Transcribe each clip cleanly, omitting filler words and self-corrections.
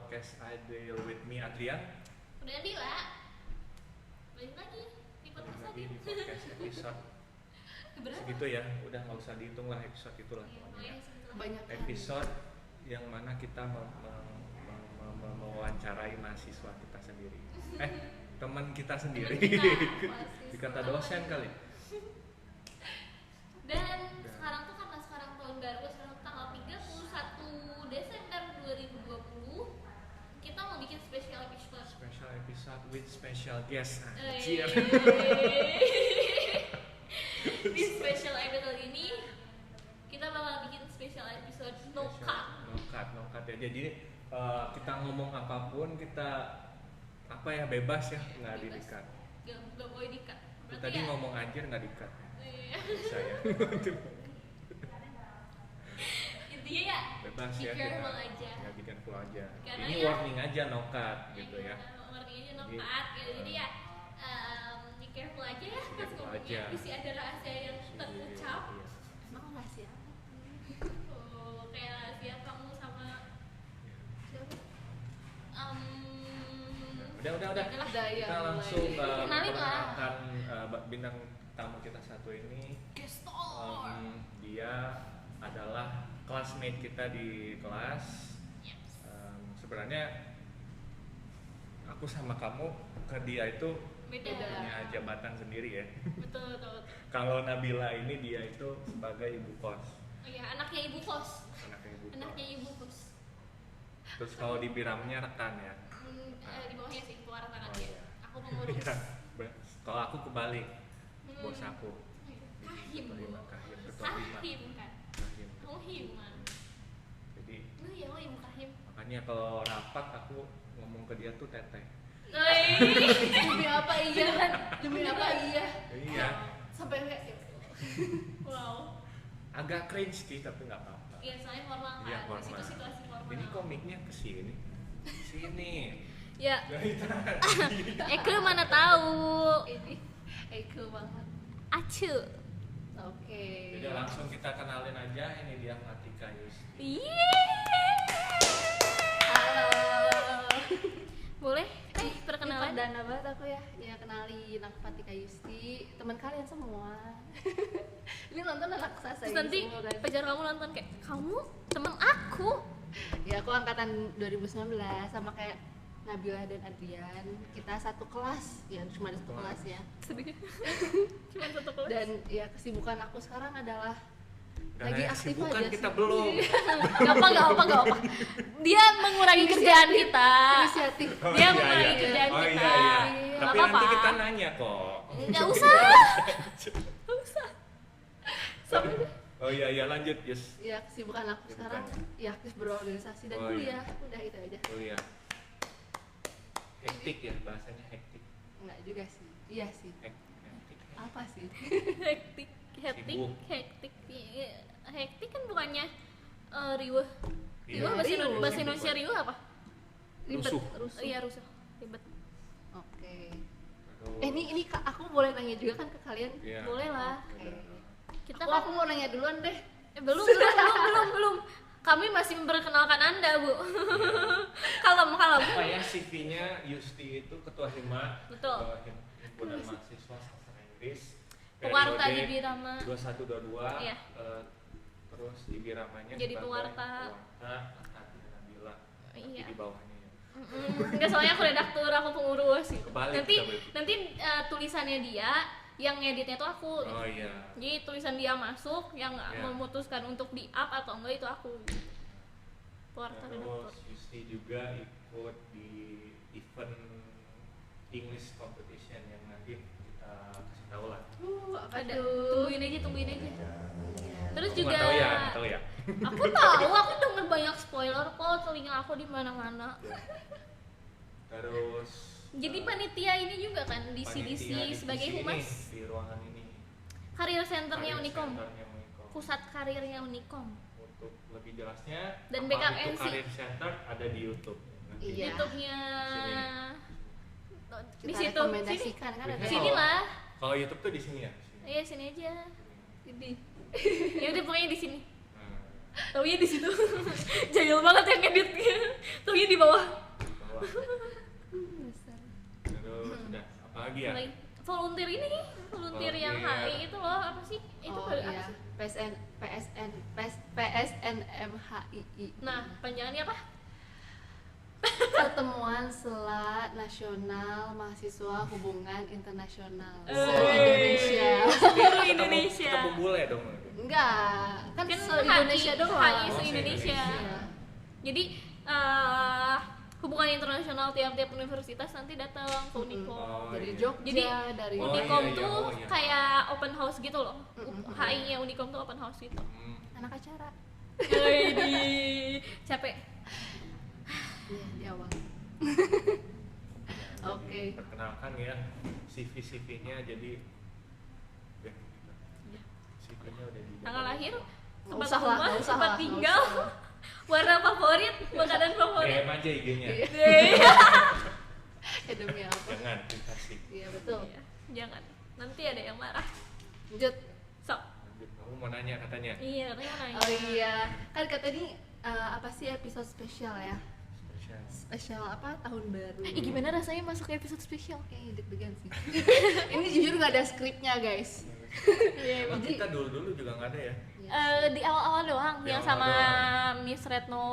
podcast Ideal with me Adrian. Udah Dila. Balik lagi di Balik podcast lagi tadi. di podcast episode Berapa? segitu ya, udah nggak usah dihitung lah episode itulah. Iya, Pokoknya. segitu. Banyak Episode yang mana kita mewawancarai mahasiswa kita sendiri. Teman kita sendiri. Teman kita, mahasiswa. Dikata dosen kali. Dan sekarang tuh karena sekarang tahun baru, sekarang tanggal 31 Desember 2020, kita mau bikin special episode. Special episode with special guest. Eh, Anjir. Di special episode ini kita bakal bikin special episode no cut. No cut ya. Jadi kita ngomong apapun kita bebas ya, nggak Bebas. di-cut. Gak boleh di cut. Tadi ngomong anjir nggak di-cut. Iya. Bisa ya. Intinya ya Bebas be ya careful kita. aja. Ya bikin full aja. Karena Ini ya- warning aja no cut gitu ya. Warning aja no Jadi, cut gitu. Jadi ya be careful aja ya pas careful ngomongnya. aja. Bisa ada rahasia yang terucap. Iya. Emang rahasia apa? Oh, kayak rahasia kamu sama siapa? Udah. Udah. Udah ya. Kita langsung Kenalin lah. memperkenalkan bintang tamu kita satu ini. Gestor. Dia adalah classmate kita di kelas. Yes. Sebenarnya aku sama kamu ke dia itu Beda. punya jabatan sendiri ya. Betul. Kalau Nabila ini dia itu sebagai ibu kos. Oh iya, anaknya ibu kos. Anaknya ibu kos. Anaknya ibu kos. Terus kalau di Piramnya rekan ya. Di bawahnya sih keluar tangan Oh, dia. iya. Aku pengurus. Iya. Kalau aku kebalik, bos aku. Kahim. Ketua lima, kahim, ketua lima. Kahim kan. Kahim. Kamu himan. Jadi Lu ya lo ibu kahim. makanya kalau rapat aku ngomong ke dia tuh teteh. Demi apa iya kan? Demi apa iya? Iya. Sampai kayak Wow. Agak cringe sih tapi nggak apa-apa. Iya, soalnya formal kan. Iya, Di formal. situ situasi formal. Ini komiknya ke sini. Sini. Ya, Dari tadi. Eke mana tahu. ini Eko banget. Acu. Oke. Jadi langsung kita kenalin aja, ini dia Fatika Yusti. Halo. Boleh? Ini Perkenalan. perdana banget aku ya. Ya kenalin aku Fatika Yusti, teman kalian semua. Ini nonton anak sasa Terus ini nanti semua kan. pacar kamu nonton kayak, kamu temen aku. Ya aku angkatan 2019 sama kayak Nabila dan Adrian. Kita satu kelas, ya cuma ada satu kelas ya. Sedih. Cuma satu kelas. Dan ya kesibukan aku sekarang adalah Karena lagi yang aktif kesibukan aja kita sih. belum. Gak apa. Dia mengurangi kerjaan kita. Inisiatif. Dia mengurangi kerjaan Oh kita. iya. Iya. Tapi Nggak nanti apa-apa. kita nanya kok. Nggak usah. Sampai deh. Oh iya lanjut Yus. Ya kesibukan aku sekarang ya aktif berorganisasi dan Oh, iya. kuliah. Udah itu aja. Oh iya. Hektik ya bahasanya hektik. Enggak juga sih. Iya sih. Hektik. Apa sih? Hektik. Sibuk. Iya. Hektik kan bukannya riuh. Iya, Riuh bahasa riuh. Indonesia riuh apa? Rusuh. Iya, rusuh. Ribet. Oke. Aduh. Ini aku boleh nanya juga kan ke kalian? Iya. Boleh lah. Oke. Kita Aku mau nanya duluan deh. belum. Kami masih memperkenalkan Anda, Bu. Kalem. Apa ya CV-nya Yusti itu ketua hima. Betul. Himpunan mahasiswa sastra Inggris. Pewarta periode di Birama. 21-22. Iya. Terus di Biramanya Jadi sebagai pewarta. angkatan Nabila. Iya. Di bawahnya ya. Enggak, soalnya aku redaktur, aku pengurus gitu. Kebalik Nanti kita berarti. nanti tulisannya dia, yang ngeditnya tuh aku. Oh iya. Jadi tulisan dia masuk, yang Iya. memutuskan untuk di up atau enggak itu aku. Pewarta redaktur. Terus Yusti juga ikut di event English competition yang nanti kita kasih tahu lah. Apa Ada. tuh? Tungguin aja. Terus Aku juga nggak tahu ya. aku tahu, aku denger banyak spoiler kok, telinga aku di mana-mana. Terus Jadi panitia ini juga kan di panitia CDC divisi sebagai ini, humas di ruangan ini. karir centernya Career Unicom, Centernya Unicom. pusat karirnya Unicom. Untuk lebih jelasnya Dan apa backup itu NC. Career Center ada di YouTube. Nanti. Iya. YouTube-nya di Kita situ. rekomendasikan kan ada. Sini lah. Kalau YouTube tuh di sini ya. Di sini. Iya, sini aja. Ini. Ya udah pokoknya di sini. Nah, Taunya di situ. Jahil banget yang editnya. Taunya di bawah. Bawah. Dasar. Terus udah apa lagi ya? Mulai volunteer ini, volunteer yang Volunteer. HI itu loh, apa sih? Itu Oh apa iya, sih? PSNMHII. Nah, panjangannya apa? Pertemuan Sela Nasional Mahasiswa Hubungan Internasional Eh. se-Indonesia. Seluruh Indonesia. Ketemu bule dong. Enggak, kan Kan se-Indonesia HI doang. HI Oh, se-Indonesia. se-Indonesia. Jadi hubungan internasional tiap-tiap universitas nanti datang ke Unikom. Oh, Dari iya. Jogja, Jadi, dari Oh, Unikom iya, iya, tuh oh, iya. kayak open house gitu loh. Mm-mm. HI-nya Unikom tuh open house gitu. anak acara. Wih, capek. Iya, di awal. Ya, Oke. jadi perkenalkan ya CV-nya jadi ya, Iya. CV-nya udah di Tanggal lahir, Nggak tempat usah lah, rumah, nggak usah tempat lah, tinggal, nggak usah. warna favorit, makanan favorit. DM aja IG-nya. Iya. Iya. Ya demi apa? Jangan dikasih. Iya betul. Iya, jangan. Nanti ada yang marah. Lanjut. Sok. Lanjut, kamu mau nanya katanya. Iya, katanya nanya. Oh iya, kan kata ini apa sih episode spesial ya? Spesial. Spesial apa? Tahun baru. Ih, gimana rasanya masuk ke episode spesial? Kayaknya deg-degan sih. Ini jujur nggak ada skripnya guys. Iya, Emang Jadi- kita dulu juga nggak ada ya. Di awal-awal doang, Di yang awal sama doang. Miss Retno.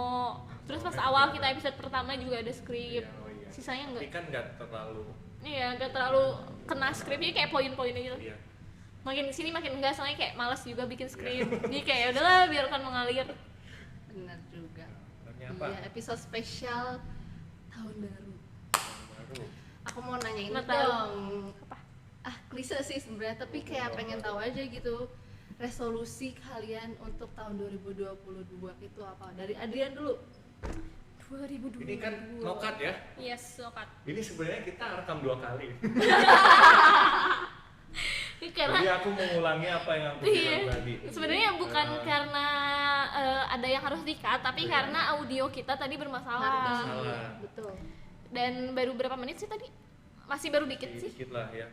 Terus pas Oh, awal iya. kita episode pertama juga ada skrip. Iya, oh iya. Sisanya Tapi enggak. kan nggak terlalu. Iya, enggak terlalu kena skripnya, kayak poin-poin aja. Iya. Makin kesini makin enggak, soalnya kayak malas juga bikin skrip. Jadi kayak ya udahlah, biarkan mengalir. Benar juga. Nanya apa? Iya, episode spesial tahun baru. Yang baru. Aku mau nanya ini Nggak tahu. dong. Apa? Ah, klise sih sebenarnya, tapi kayak pengen tahu aja gitu. Resolusi kalian untuk tahun 2022 itu apa? Dari Adrian dulu. 2022. Ini kan nokat ya. Yes, nokat. Ini sebenarnya kita rekam 2 kali. Ini karena Jadi aku mengulangi apa yang aku iya, bilang tadi. sebenarnya bukan Eh, karena ada yang harus di-cut, tapi Iya. karena audio kita tadi bermasalah. Ngerti. Salah. Betul. Dan baru berapa menit sih tadi? Masih baru dikit sih. Dikit lah ya.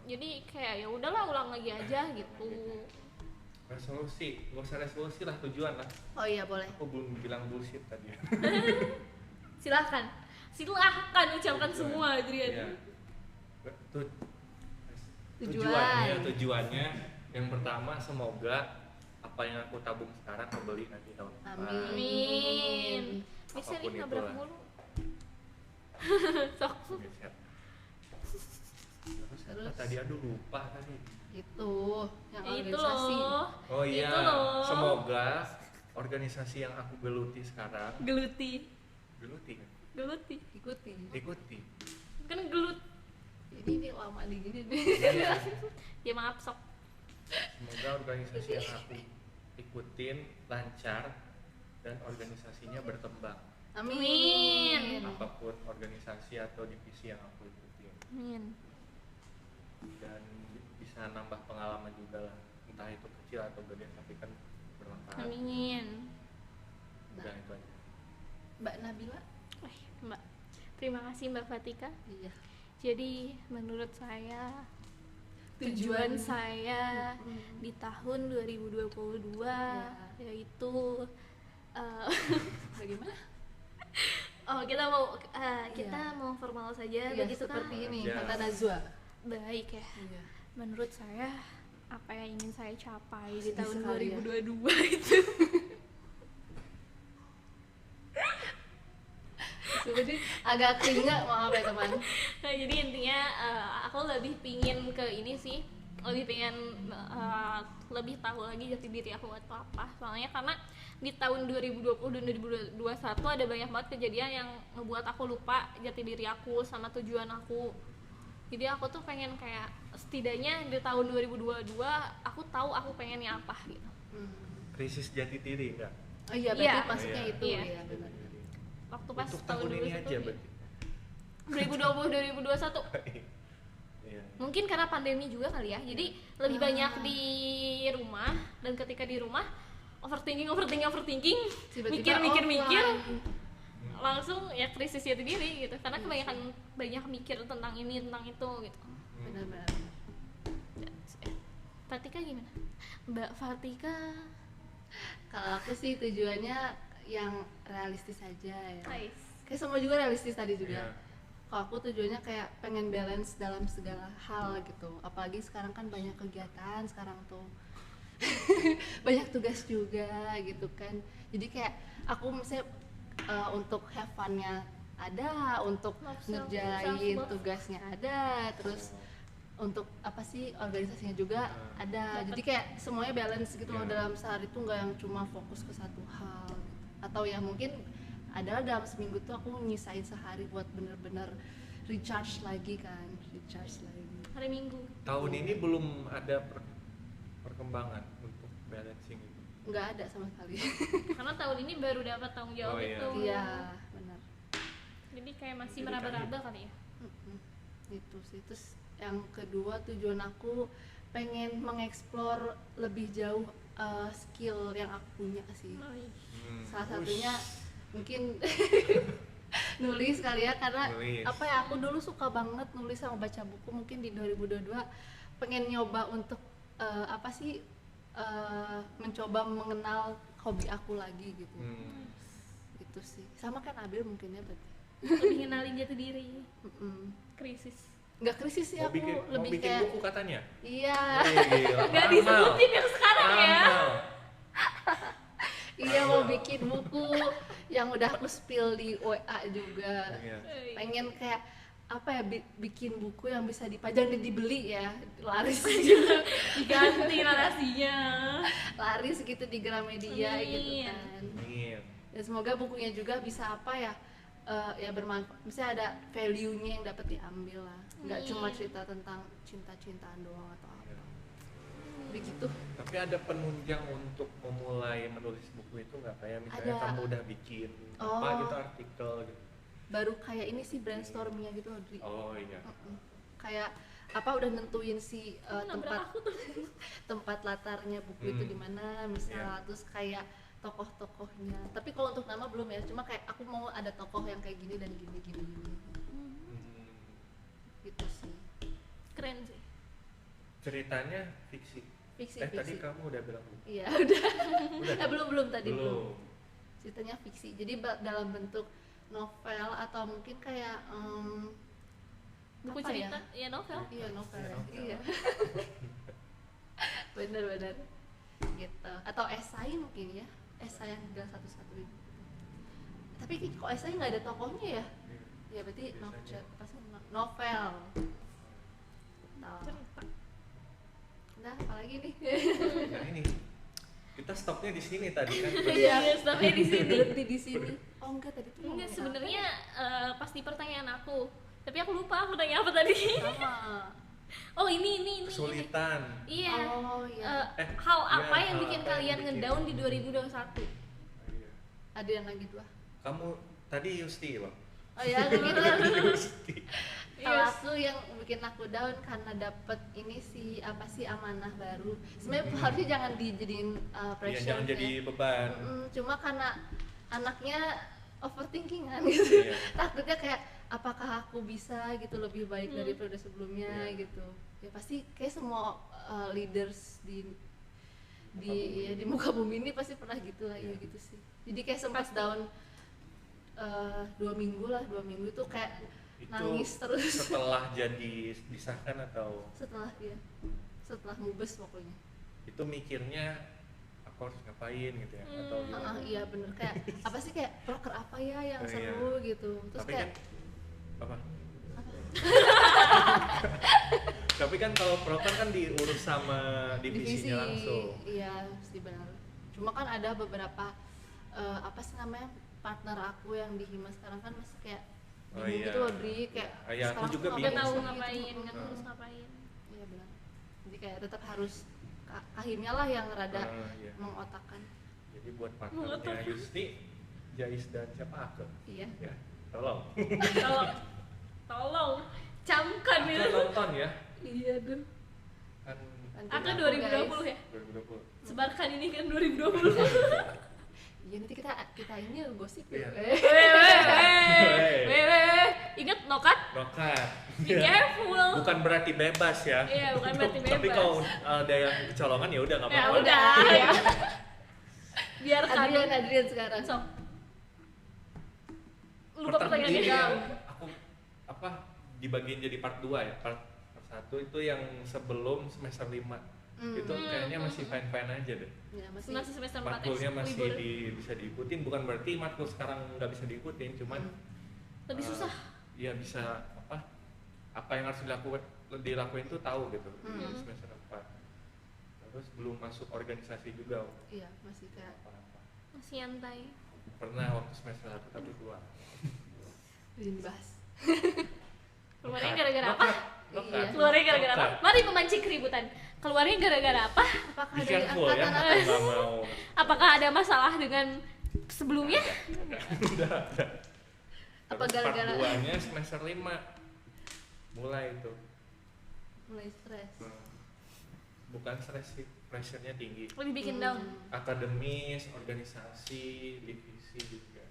Jadi kayak ya udahlah, ulang lagi aja gitu. Resolusi, nggak usah resolusi lah, tujuan lah. Oh iya boleh. Aku belum bilang bullshit tadi. Silahkan ucapkan semua, Adrian. Iya. Tu- Tujuan. tujuannya yang pertama semoga apa yang aku tabung sekarang kebeli nanti tahun depan. Amin. Bisa Apapun nih nabrak itulah. mulu. Sok. Bisa. Terus apa tadi, aduh lupa tadi. Itu yang Ya, itu organisasi. loh. Oh iya, Itu loh. semoga organisasi yang aku geluti sekarang, Geluti. geluti kan? Geluti. Ikuti. Ikuti. Kan gelut. Ini lama di gini nih. Iya. Ya maaf, sok. Semoga organisasi yang aku ikutin lancar dan organisasinya berkembang. Amin. Apapun organisasi atau divisi yang aku ikutin, Amin. dan bisa nambah pengalaman juga lah, entah itu kecil atau gede, tapi kan bermanfaat. Amin. Udah itu aja. Mbak Nabila. Wah, Mbak. Terima kasih Mbak Fatika. Iya. Jadi menurut saya tujuan saya di tahun 2022 yaitu Bagaimana? oh kita mau formal saja Iya, begitu kan? seperti ini Ya. kata Najwa. Baik ya. Iya. Menurut saya apa yang ingin saya capai di Sedih tahun sekali ya. 2022 itu Jadi agak keringat, maaf ya teman. nah, jadi intinya aku lebih pingin ke ini sih, lebih pengen lebih tahu lagi jati diri aku atau apa, soalnya karena di tahun 2020 dan 2021 ada banyak banget kejadian yang ngebuat aku lupa jati diri aku sama tujuan aku. Jadi aku tuh pengen kayak setidaknya di tahun 2022 aku tahu aku pengennya apa gitu. Krisis jati diri enggak? Oh iya, berarti Iya. maksudnya Iya. itu Iya. ya benar. Waktu pas Untuk tahun tahun ini 2021 aja berarti. 2020 2021 Iya. mungkin karena pandemi juga kali ya, jadi lebih banyak di rumah, dan ketika di rumah overthinking Tiba-tiba mikir offline. langsung ya krisis jati diri gitu, karena kebanyakan banyak mikir tentang ini tentang itu gitu. Benar-benar. Fatika gimana? Mbak Fatika Kalau aku sih tujuannya yang realistis aja ya. Nice. Kayak semua juga realistis tadi juga. Iya. Kalau aku tujuannya kayak pengen balance dalam segala hal gitu. Apalagi sekarang kan banyak kegiatan sekarang tuh. Banyak tugas juga gitu kan. Jadi kayak aku misalnya untuk have fun-nya ada, untuk ngerjain tugasnya ada, terus untuk apa sih organisasinya juga ada. Jadi kayak semuanya balance gitu loh dalam sehari tuh nggak yang cuma fokus ke satu hal gitu. Atau ya mungkin adalah dalam seminggu tuh aku nyisain sehari buat bener-bener recharge lagi kan, recharge lagi. Hari Minggu. Tahun ini belum ada perkembangan untuk balancing itu. Nggak ada sama sekali. Karena tahun ini baru dapat tanggung jawab Oh, iya. itu. Iya, benar. Jadi kayak masih Jadi meraba-raba kali ya. Itu sih. Terus yang kedua tujuan aku pengen mengeksplor lebih jauh skill yang aku punya sih. Salah satunya mungkin nulis kali ya, karena Nulis. apa ya, aku dulu suka banget nulis sama baca buku. Mungkin di 2022 pengen nyoba untuk apa sih mencoba mengenal hobi aku lagi gitu. Itu sih. Sama kan Abil mungkin ya berarti. Lebih kenalin jati diri. Krisis. Nggak krisis sih, Mau aku bikin, lebih mau bikin kayak buku katanya. iya. Nggak disebutin yang sekarang ya. Iya, mau bikin buku yang udah aku spill di WA juga. Iya. Pengen kayak apa ya, bikin buku yang bisa dipajang dan dibeli ya, laris gitu. Diganti narasinya. Laris gitu di Gramedia gitu Amin. kan. Amin. Dan semoga bukunya juga bisa apa ya, ya bermanfaat, misalnya ada value-nya yang dapat diambil lah, nggak cuma cerita tentang cinta-cintaan doang atau apa begitu. Tapi ada penunjang untuk memulai menulis buku itu nggak, kayak misalnya Ada. kamu udah bikin apa Oh. gitu, artikel gitu. Baru kayak ini sih brainstorming-nya gitu, Audrey. Oh iya. Kayak apa, udah nentuin si Nabrak tempat aku tuh. tempat latarnya buku itu di mana misal, terus kayak tokoh-tokohnya. Tapi kalau untuk nama belum ya, cuma kayak aku mau ada tokoh yang kayak gini dan gini gini gini gitu sih. Keren sih. Ceritanya fiksi. Fiksi. Tadi kamu udah bilang belum? Iya udah. Udah. belum tadi Belum. Ceritanya fiksi, jadi dalam bentuk novel atau mungkin kayak Buku apa cerita, ya novel. Iya, novel. Ya, novel. Iya. Bener gitu. Atau esai mungkin ya, esai yang tinggal satu-satu itu. Tapi kok esai nggak ada tokohnya ya? Ya berarti Biasanya. novel. Nah, Cerita. udah apalagi nih? Nah ini kita stopnya di sini tadi kan. Iya, sampai di sini. Berhenti di sini. Oh enggak, tadi tuh Enggak, ngomongin sebenarnya pasti pertanyaan aku. Tapi aku lupa aku tanya apa tadi. apa? Sama. Oh, ini. Kesulitan. Iya. Oh iya. How iya, apa yang hal bikin apa yang kalian bikin? ngedown di 2021? Iya. Ada yang lagi dua. Kamu tadi Yusti loh. Oh ya, kayak gitu. Yusti. Kalau Yes. aku yang bikin aku down karena dapet ini sih apa sih, amanah baru. Sebenarnya harusnya jangan dijadiin Iya, pressure. jangan jadi beban. Cuma karena anaknya overthinking kan gitu. Iya. Takutnya kayak apakah aku bisa gitu lebih baik dari periode sebelumnya Iya. gitu. Ya pasti kayak semua leaders di muka bumi ini pasti pernah gitu lah, ya gitu sih. Jadi kayak sempat down 2 minggu itu kayak Itu nangis terus setelah jadi disahkan atau setelah mubes pokoknya. itu mikirnya aku harus ngapain gitu ya, atau gimana? Iya bener, kayak apa sih, kayak proker apa ya yang Oh, iya. seru gitu. Terus Tapi kayak kan apa? Tapi kan kalau proker kan diurus sama divisinya langsung. Iya, pasti benar. Cuma kan ada beberapa apa sih namanya, partner aku yang di Hima sekarang kan masih kayak Oh, bingung iya. gitu loh, Dri, kayak Iya, aku sekarang juga tuh Nggak bingung. tahu sih ngapain, gitu. nggak tahu harus ngapain. Iya benar. Jadi kayak tetap harus Kahimnya lah yang rada Iya. mengotakkan. Jadi buat partnernya Mengotak. Yusti, Jais dan siapa aku? Iya. Ya, tolong. Tolong camkan Aku ya. nonton ya. Iya dun. Kan Aku Nanti 2020 guys. ya. 2020. Sebarkan ini kan 2020. Iya, nanti kita ini gosip Iya. ya. Weh. Ingat nokat? Nokat. Be careful. Bukan berarti bebas ya. Iya, bukan berarti Tapi bebas. kalau ada yang kecolongan ya udah nggak Ya apa-apa. udah. Iya. biarkan Adrian sekarang. sok lupa pertanyaan Ini dia. yang aku dibagiin jadi part 2 ya. Part 1 itu yang sebelum semester 5. Itu kayaknya masih fine-fine aja deh. Ya, Masih semester 4 Matkulnya masih libur. bisa diikutin, bukan berarti matkul sekarang nggak bisa diikutin, cuman Lebih susah. ya bisa apa yang harus dilakuin tuh tahu gitu di semester 4. Terus belum masuk organisasi juga. Iya, masih kayak Apa-apa. Masih nyantai. Pernah waktu semester 1 tapi keluar. belum dibahas. Keluarnya gara-gara apa? Iya. Keluarnya gara-gara apa? Mari memancing keributan. Keluarnya gara-gara apa? Apakah Be dari careful ya, angkatan aku nggak mau. Apakah ada masalah dengan sebelumnya? Udah. Apa Terus gara-gara- part 2-nya semester 5 mulai itu. mulai stres? Bukan stres sih, pressure-nya tinggi. Lebih bikin down. Akademis, organisasi, divisi juga.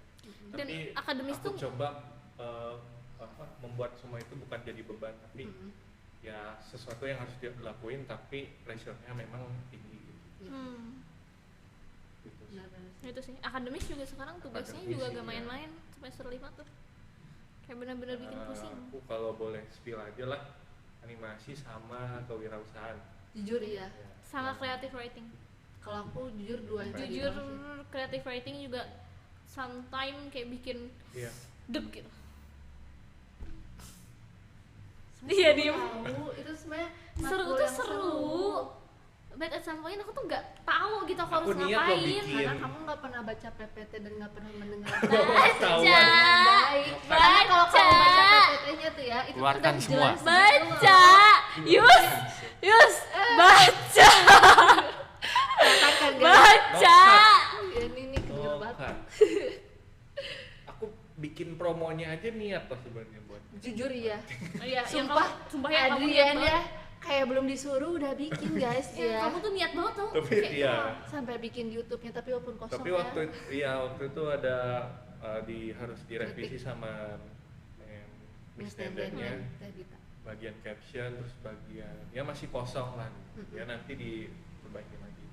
Dan Tapi akademis aku tuh- coba membuat semua itu bukan jadi beban, tapi ya sesuatu yang harus dilakuin, tapi pressure-nya memang tinggi gitu. Gitu sih. Benar-benar. Itu sih. Akademis juga sekarang tugasnya Akademis juga sih, gak iya. main-main semester 5 tuh. Kayak benar-benar bikin pusing. Aku kalau boleh spill aja lah, animasi sama kewirausahaan. Jujur iya. Ya. Sama creative writing. Kalau aku jujur dua itu Jujur doang sih. creative writing juga sometimes kayak bikin Iya. deg gitu. Iya diem. Tahu itu sebenarnya Seru matkul tuh yang seru. But at some point aku tuh nggak tahu gitu aku Aku harus niat loh ngapain. bikin. Karena kamu nggak pernah baca PPT dan nggak pernah mendengar. Tahu. Baca, Baik. Karena kalau kamu baca baca, PPT-nya tuh ya, itu Keluarkan udah semua. jelas baca, Yus, baca, Katakan guys. baca. Ya, ini kedengeran banget. Bukan. Aku bikin promonya aja niat loh sebenarnya buat. Jujur iya. Iya, yang Sumpah, kamu, sumpah ya kamu niat Adrian banget. ya kayak belum disuruh udah bikin guys Ya, ya. kamu tuh niat banget tuh. Tapi Kayak, iya. Sampai bikin YouTube-nya tapi walaupun kosong Tapi ya. waktu itu ada harus direvisi sama Miss Nendanya, bagian caption terus bagian ya masih kosong lah. Ya nanti diperbaiki lagi.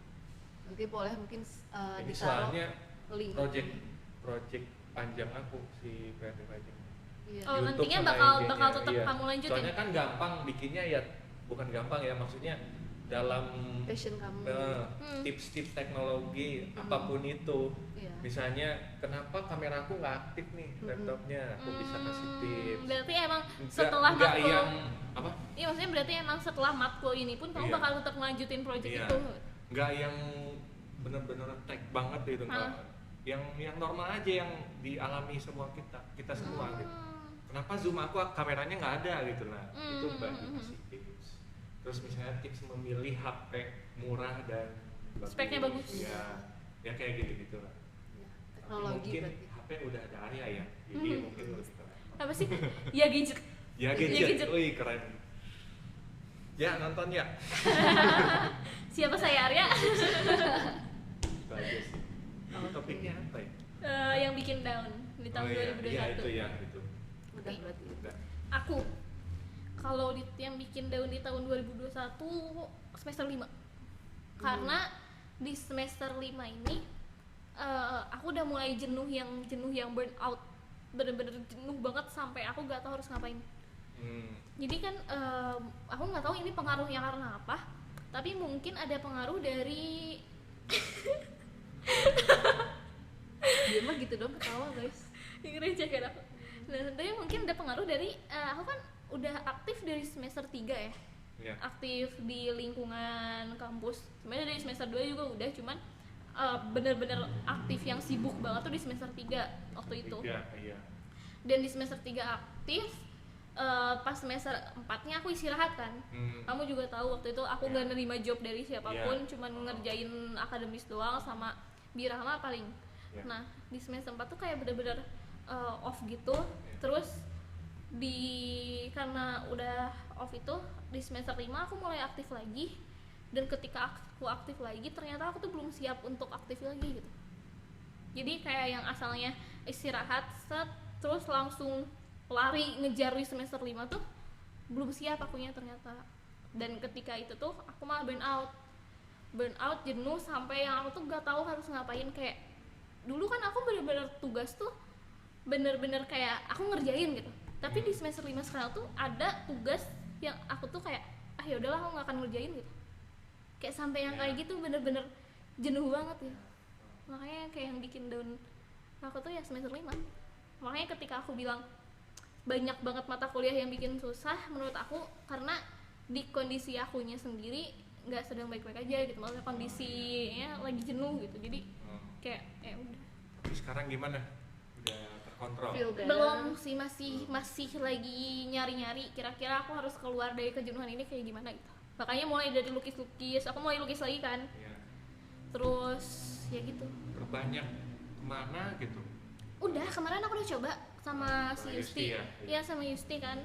Nanti boleh mungkin Ini ditaruh soalnya link. project panjang aku si creative writing. Iya. Oh, YouTube nantinya sama bakal IG-nya, tetap iya. kamu lanjutin. Soalnya kan gampang bikinnya ya, bukan gampang ya, maksudnya dalam Passion kamu. tips-tips teknologi apapun itu. Iya. Misalnya kenapa kameraku nggak aktif nih laptopnya, aku bisa kasih tips. Berarti emang Nggak- setelah nggak matkul yang apa? iya maksudnya berarti emang setelah matkul ini pun kamu Iya. bakal tetap ngelanjutin project Iya. itu. Nggak yang bener-bener tech banget gitu, nggak. Yang normal aja yang dialami semua kita semua gitu. Kenapa zoom aku kameranya nggak ada gitu lah, itu bagi kasih tips. Terus misalnya tips memilih HP murah dan Speknya bagus. Ya kayak gitu lah. Iya, Tapi teknologi mungkin berarti. HP udah ada Arya ya, jadi mungkin lebih keren. Apa sih? Ya gadget. Ya gadget. gadget, wih keren. Ya nonton ya. Siapa saya Arya? Itu aja sih. Ini topiknya apa ya? Yang bikin down di tahun 2021. Iya itu ya itu. Udah berarti. Udah. Aku kalau yang bikin down di tahun 2021 semester 5. Karena di semester 5 ini aku udah mulai jenuh yang burn out. Bener-bener jenuh banget sampai aku gak tahu harus ngapain. Jadi kan aku nggak tahu ini pengaruhnya karena apa, tapi mungkin ada pengaruh dari Dia mah gitu dong ketawa guys. receh kan aku. Nah, tapi mungkin ada pengaruh dari aku kan udah aktif dari semester 3 ya. Iya. Aktif di lingkungan kampus. Sebenarnya dari semester 2 juga udah, cuman bener-bener aktif yang sibuk banget tuh di semester 3 waktu itu. Iya. Dan di semester 3 aktif, pas semester 4-nya aku istirahat kan. Kamu juga tahu waktu itu aku nggak nerima job dari siapapun, cuman ngerjain akademis doang sama Birahma paling. Nah di semester 4 tuh kayak bener-bener off gitu. Terus karena udah off itu di semester 5 aku mulai aktif lagi. Dan ketika aku aktif lagi ternyata aku tuh belum siap untuk aktif lagi gitu. Jadi kayak yang asalnya istirahat terus langsung lari ngejar di semester 5 tuh belum siap akunya ternyata. Dan ketika itu tuh aku malah burn out. burn out, jenuh sampai yang aku tuh gak tahu harus ngapain. Kayak dulu kan aku bener-bener tugas tuh bener-bener kayak aku ngerjain gitu, tapi di semester 5 sekarang tuh ada tugas yang aku tuh kayak ya udahlah aku nggak akan ngerjain gitu, kayak sampai yang kayak gitu bener-bener jenuh banget gitu. Makanya kayak yang bikin down aku tuh ya semester 5. Makanya ketika aku bilang banyak banget mata kuliah yang bikin susah menurut aku, karena di kondisi akunya sendiri nggak sedang baik-baik aja gitu, maksudnya kondisinya lagi jenuh gitu, jadi kayak udah. Tapi sekarang gimana? Udah terkontrol? Feel better. Belum sih, masih lagi nyari-nyari kira-kira aku harus keluar dari kejenuhan ini kayak gimana gitu. Makanya mulai dari lukis-lukis, aku mulai lukis lagi kan. Iya. Terus ya gitu. Berbanyak kemana gitu? Udah, kemarin aku udah coba sama si Sama Yusti. Yusti ya? Iya, sama Yusti kan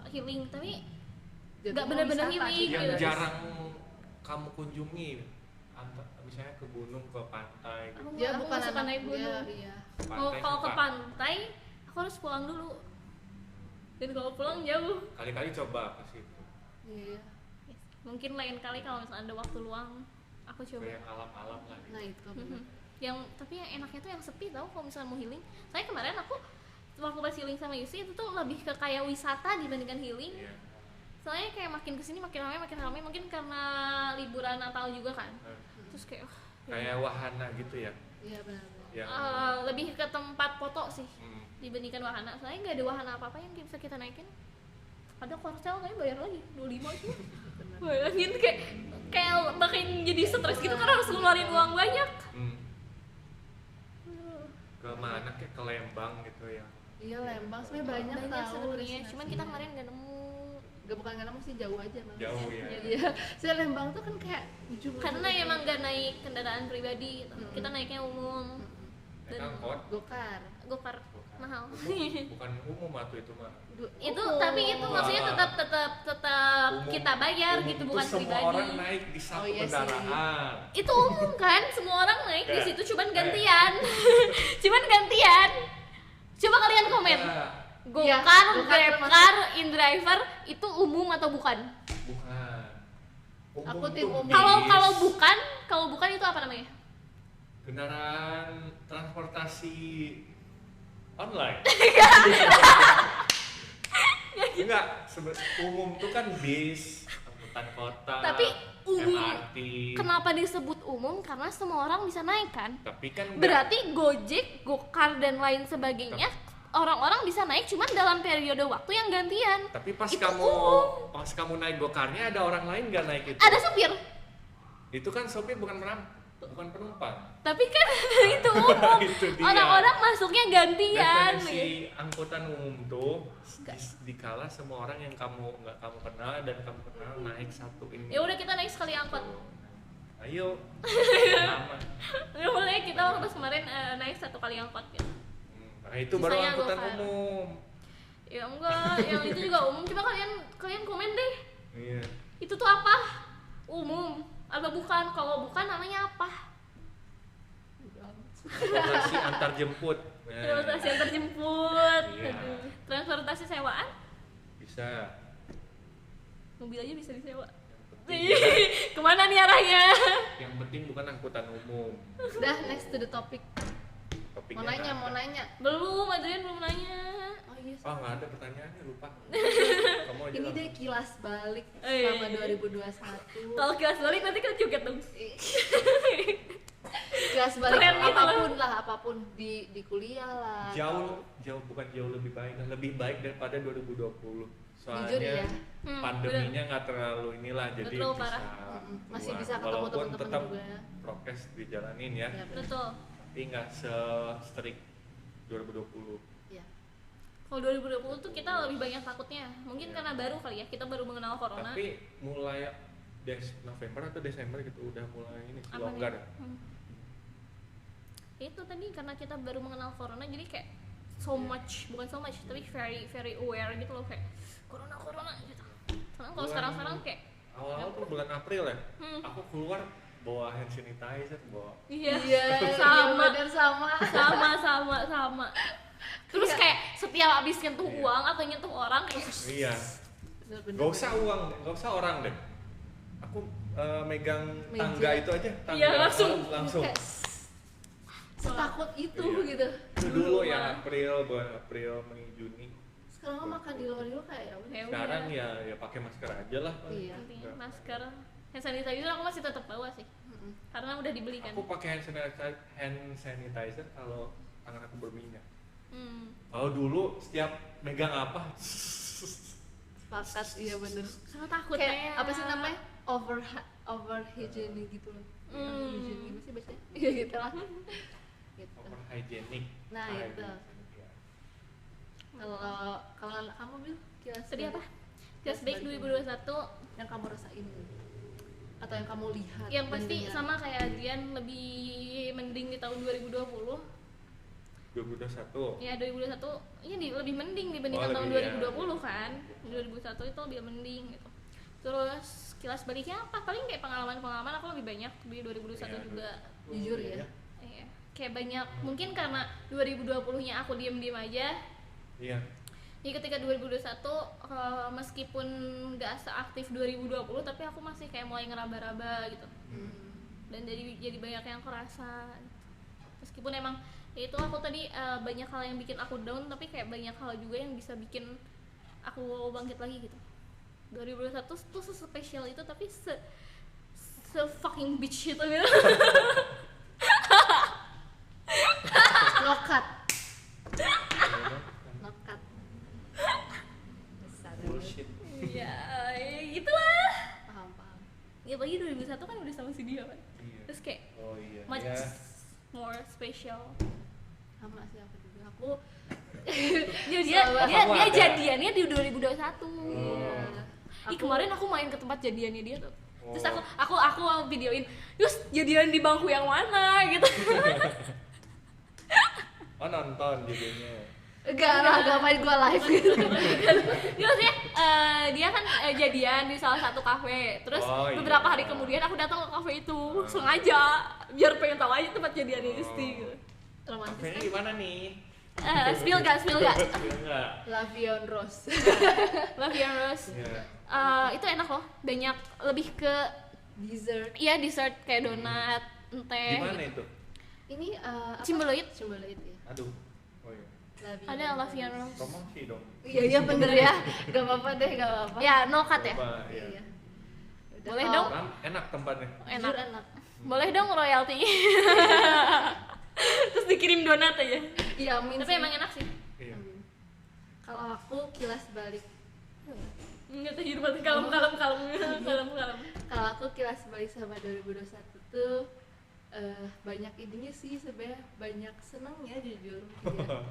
healing, tapi Jadi nggak mau bener-bener wisata healing juga. Yang gitu. jarang kamu kunjungi, misalnya ke gunung, ke pantai gitu. Aku Dia nggak bukan suka anak naik gunung. iya. Kalau ke suka. pantai, aku harus pulang dulu. Dan kalau pulang jauh. Kali-kali coba ke situ. Iya. Mungkin lain kali kalau misalnya ada waktu luang, aku Ke coba. yang alam-alam lah gitu. Nah itu Yang tapi yang enaknya tuh yang sepi tau kalau misalnya mau healing. Saya kemarin aku waktu pas healing sama Yusi itu tuh lebih ke kayak wisata dibandingkan healing. Iya. Soalnya kayak makin kesini makin ramai mungkin karena liburan Natal juga kan. Terus kayak Kayak wahana gitu ya. Iya benar. Yang lebih ke tempat foto sih dibandingkan wahana. Soalnya nggak ada wahana apa-apa yang bisa kita naikin. Ada korsel kayaknya bayar lagi 25 tuh. Bayangin kayak makin jadi stres gitu kan, harus ngeluarin uang banyak. ke mana kayak ke Lembang gitu ya. Iya Lembang sebenarnya banyak tahu sebenarnya, destinasinya. cuman kita kemarin nggak nemu. bukan nggak nemu sih, jauh aja malah. Jauh ya. Iya. Saya Lembang tuh kan kayak ujung. Karena emang nggak naik kendaraan pribadi gitu. Kita naiknya umum. Naik angkot. Gokar. Gokar mahal. Bukan umum atau itu mah. Itu tapi itu maksudnya tetap Umum. kita bayar Umum gitu, tuh bukan semua pribadi. orang naik di satu Oh, iya sih. kendaraan. Itu umum kan, semua orang naik di Kayak- situ, cuman gantian. Cuman gantian. Coba kalian komen. Nah, Iya, Gokar, Gokar Grabcar, InDriver itu umum atau bukan? bukan. Aku Umum tim tuh umum. bis. Kalau bukan itu apa namanya? Kendaraan transportasi online. Enggak, umum tuh kan bis, angkutan kota, Tapi umum, MRT. kenapa disebut umum? Karena semua orang bisa naik kan. Tapi kan enggak- Berarti Gojek, Gokar dan lain sebagainya orang-orang bisa naik cuman dalam periode waktu yang gantian. tapi pas itu kamu umum. pas kamu naik gokarnya ada orang lain nggak naik itu? Ada supir, Itu kan sopir bukan penumpang. tapi kan itu umum. Itu dia. Orang-orang masuknya gantian. Definisi angkutan umum tuh dikala semua orang yang kamu kenal dan kamu kenal naik satu ini. Ya udah kita naik sekali angkot. Ayo. Nama. Ya boleh, kita waktu kemarin naik satu kali angkot gitu. Nah itu baru Sisanya angkutan Gokar. umum. Ya enggak, yang itu juga umum. Coba kalian komen deh. Iya. Itu tuh apa? Umum atau bukan? Kalau bukan namanya apa? Transportasi antar jemput. Nah, Transportasi antar jemput. Iya. Aduh. Transportasi sewaan? bisa. Mobil aja bisa disewa. Yang penting, Kemana nih arahnya? yang penting bukan angkutan umum. Udah next to the topic. Topiknya Mau nanya, nggak mau ada. nanya. Belum, Adrian belum nanya. Oh iya. Oh nggak ada pertanyaannya, lupa. Kamu aja Ini langsung. deh kilas balik Eh. selama 2021. Kalau kelas balik nanti kita joget dong. Kilas balik Keren gitu apapun lah, apapun di kuliah lah. Jauh bukan jauh lebih baik daripada 2020. Soalnya Jujur ya. pandeminya nggak terlalu inilah, jadi Betul, bisa parah. Masih keluar. bisa ketemu Walaupun teman-teman tetap juga. prokes dijalanin ya, Ya, benar. Betul. tapi nggak se-strict 2020. Iya. Kalau 2020 tuh kita lebih banyak takutnya. Mungkin Iya. karena baru kali ya, kita baru mengenal corona. Tapi mulai November atau Desember gitu udah mulai ini Apa longgar. nih? Itu tadi karena kita baru mengenal corona, jadi kayak bukan so much, tapi very very aware gitu loh, kayak corona gitu. Soalnya kalau Bulan- sekarang kayak Awal-awal tuh bulan April ya, Hmm. aku keluar bawa hand sanitizer, bawa iya, sama. sama. Terus Iya. kayak setiap abis nyentuh Iya. uang atau nyentuh orang terus iya. Bener-bener. Gak usah uang, gak usah orang deh. Aku megang Meja. tangga itu aja, tangga Iya, langsung. langsung. Kayak setakut itu Iya. gitu. Itu dulu Dulu yang mah. bulan April, Mei, Juni. Sekarang mah makan di luar dulu kayak ya udah. Ya Sekarang udah. ya pakai masker aja lah. Iya. Intinya masker, hand sanitizer aku masih tetap bawa sih Mm-mm. karena udah dibeli kan. Aku pakai hand sanitizer kalau tangan aku berminyak. Oh, Kalau dulu setiap megang apa, Sepakat, iya bener. karena takut Kayak apa sih namanya? Over hygienic gitu loh. Hygienic gimana sih bacanya? Iya gitu lah. Gitu. over hygienic. Nah, itu. Ya. Kalau kamu Bil, kilas Tadi balik. apa? Kilas baik 2021 yang kamu rasain atau yang kamu lihat yang dan pasti dengar? sama kayak Adrian, lebih mending di tahun 2020. 2021. Ya 2021 ini lebih mending dibandingkan Oh, tahun lebih, 2020 kan. Di 2021 itu lebih mending gitu. Terus kilas baliknya apa? Paling kayak pengalaman-pengalaman aku lebih banyak di 2021 Iya, juga. Jujur ya. Iya. Kayak banyak, mungkin karena 2020-nya aku diem-diem aja. Iya. Jadi ketika 2021 meskipun gak seaktif 2020 tapi aku masih kayak mulai ngeraba-raba gitu. Dan jadi banyak yang kerasa. Meskipun emang ya itu aku tadi banyak hal yang bikin aku down, tapi kayak banyak hal juga yang bisa bikin aku bangkit lagi gitu. 2021 tuh spesial itu, tapi se fucking bitch itu gitu. Nokat. Nokat. Besar. Bullshit. Ya gitulah. Paham. Ya apalagi 2001 kan udah sama si dia kan. Iya. Terus kayak Oh iya. much Ya. more special. Sama sih aku juga. Aku dia Sama. Aku ada. jadiannya di 2021. Iya. Ih kemarin aku main ke tempat jadiannya dia tuh. Terus Oh. aku videoin, terus jadian di bangku yang mana gitu. Oh nonton jadinya. Gak main gua live gitu. Dia maksudnya dia kan jadian di salah satu kafe. Terus Oh, iya. beberapa hari kemudian aku datang ke kafe itu sengaja biar pengen tahu aja tempat jadiannya Isti gitu. Romantis Kafenya kan? gimana nih? Spill gak? Enggak. Lavion Rose. Love Your Rose. Iya. Itu enak loh, banyak lebih ke Dessert. iya dessert kayak donat, teh. Gimana gitu. itu? Ini apa? Cimbeluit. Cimbeluit ya. Aduh. Oh iya. Lavion Ada Love Your Rose. Promosi dong. Iya bener ya. Gak apa-apa deh, gak apa-apa. Ya, no cut ya. Coba, iya. Iya. Udah. Boleh Oh, dong? Kan enak tempatnya. Enak. Jujur enak. Boleh dong royalty. Terus dikirim donat aja. Iya, amin. Tapi sih. emang enak sih. Iya. Kalau aku kilas balik. Enggak tuh hidup kalem. Kalau aku kilas balik sama 2021 tuh banyak ininya sih sebenarnya, banyak senangnya jujur.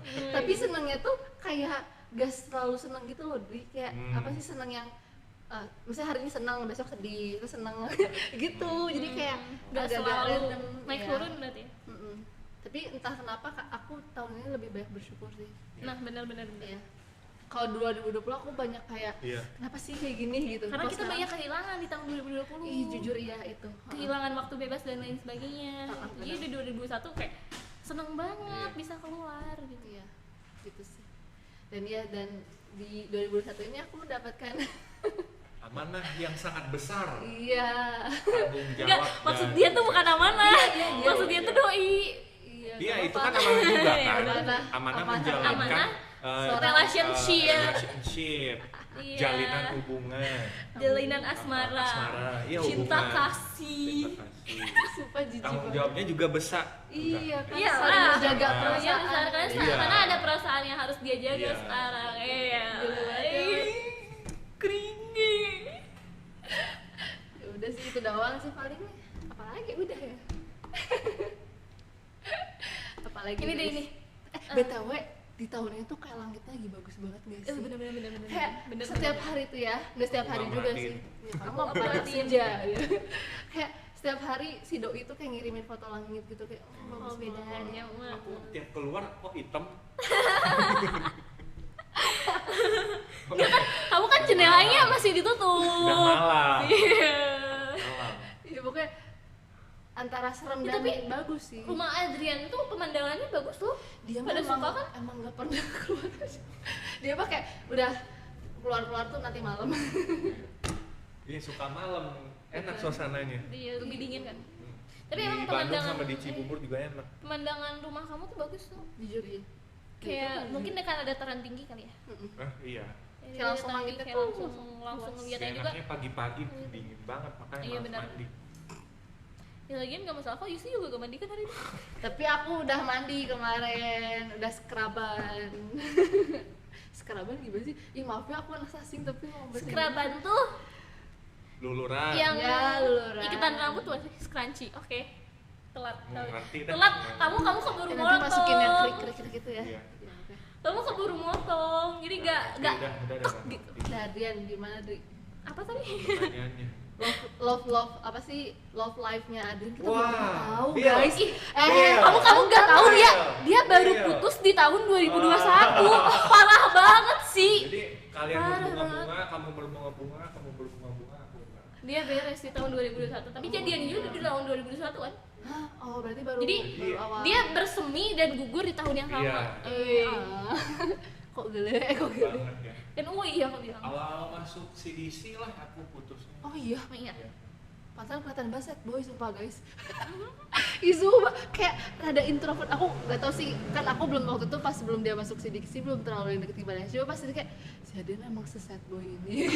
Iya. Tapi senangnya tuh kayak gak selalu senang gitu loh, Dri. Kayak apa sih senang yang misalnya hari ini senang, besok sedih, terus senang gitu. Jadi kayak Gak agak-agak selalu random, naik iya. turun berarti ya. Mm-mm. Tapi entah kenapa aku tahun ini lebih banyak bersyukur sih. Nah benar-benar. Iya. Kalau 2020 aku banyak kayak Iya. kenapa sih kayak gini gitu. Karena Kalau kita sekarang- banyak kehilangan di tahun 2020. Ih, jujur iya itu. Kehilangan waktu bebas dan lain sebagainya. Benar. Jadi di 2021 kayak seneng banget Iya. bisa keluar gitu. Iya, gitu sih. Dan di 2021 ini aku mendapatkan Amanah yang sangat besar. iya. Tanggung Enggak, jawab. maksud dan- dia tuh bukan amanah. Iya, Maksud dia tuh doi. Iya. Iya, nggak itu apa-apa. kan amanah juga kan. Amanah. Amanah Amanah. menjalankan Amanah. relationship, Iya. jalinan hubungan, Jalinan asmara. Iya, Cinta hubungan. kasih. Cinta kasih. Sumpah jijik Tanggung banget. jawabnya juga besar. Iya kan, Iya saling lah. menjaga Iya, perasaan. Iya, besar kan Iya. karena ada perasaan yang harus dia jaga Iya. sekarang. Iya. Iya. Keringi. Ya udah sih itu doang sih paling. Apalagi udah ya. Apalagi Ini deh guys. ini. BTW di tahun ini tuh kayak langitnya lagi bagus banget guys sih. Bener. Kayak Bener. setiap hari tuh ya, nggak setiap hari Mama juga Adin. sih. Ya, Aku kamu apa Adin. senja ya. Kayak setiap hari si doi tuh kayak ngirimin foto langit gitu kayak Oh bagus beda banget. ya mah. Aku tiap keluar kok hitam. Kamu kan jendelanya masih ditutup. Udah malam. Iya. Malam. Iya pokoknya antara serem Ya, dan tapi bagus sih. Rumah Adrian tuh pemandangannya bagus tuh. Dia pada emang, suka kan? emang nggak pernah keluar aja. Dia pakai udah keluar tuh nanti malam. Dia suka malam. enak suasananya. Iya, lebih dingin kan. Tapi Di emang Bandung pemandangan sama di Cibubur juga enak. pemandangan rumah kamu tuh bagus tuh. Jujur ya. Kayak mungkin karena dataran tinggi kali ya. Iya. Jadi Kayak langsung dataran langitnya tinggi, kayak tuh langsung luas. ngeliatnya juga. Enaknya pagi-pagi dingin banget makanya Iya, harus benar. mandi. Ya lagian gak masalah kok, Yusi juga gak mandi kan hari ini. Tapi aku udah mandi kemarin, udah skraban. Skraban gimana sih? Ih maaf ya aku anak sasing tapi mau bahasa Skraban tuh Luluran. yang Ya, luluran. iketan rambut tuh scrunchie. Oke. Telat. Ngerti dah. Telat. Kamu keburu Inggris. Nanti masukin yang motong. krik-krik gitu ya. Iya. Ya, oke. Kamu keburu motong. Jadi gak Udah, gitu. Nah, Adrian gimana Dri? Apa tadi? pertanyaannya. Love apa sih love life-nya Adrian kita Wah, belum tahu Bill. guys. Bill. Kamu gak tahu dia baru Iya. putus di tahun 2021. Parah banget sih. Jadi kalian Parah. berbunga-bunga, kamu berbunga-bunga, kamu berbunga-bunga, aku enggak. Dia beres di tahun 2021. Tapi jadian juga di tahun 2021 kan. Hah? Oh berarti baru Jadi, baru awal. Dia bersemi dan gugur di tahun yang sama. Iya. Ah. Kok gele? Kok gele? Banget ya. Dan iya aku bilang. Awal masuk CDC lah aku putusnya. Oh iya. Oh, iya. Iya. Pantesan kelihatan banget boy sumpah guys. Isu kayak rada introvert. Aku gak tau sih, kan aku belum waktu itu pas belum dia masuk CDC belum terlalu yang deket gimana. Coba pas dia kayak si Adrian emang se-sad boy ini.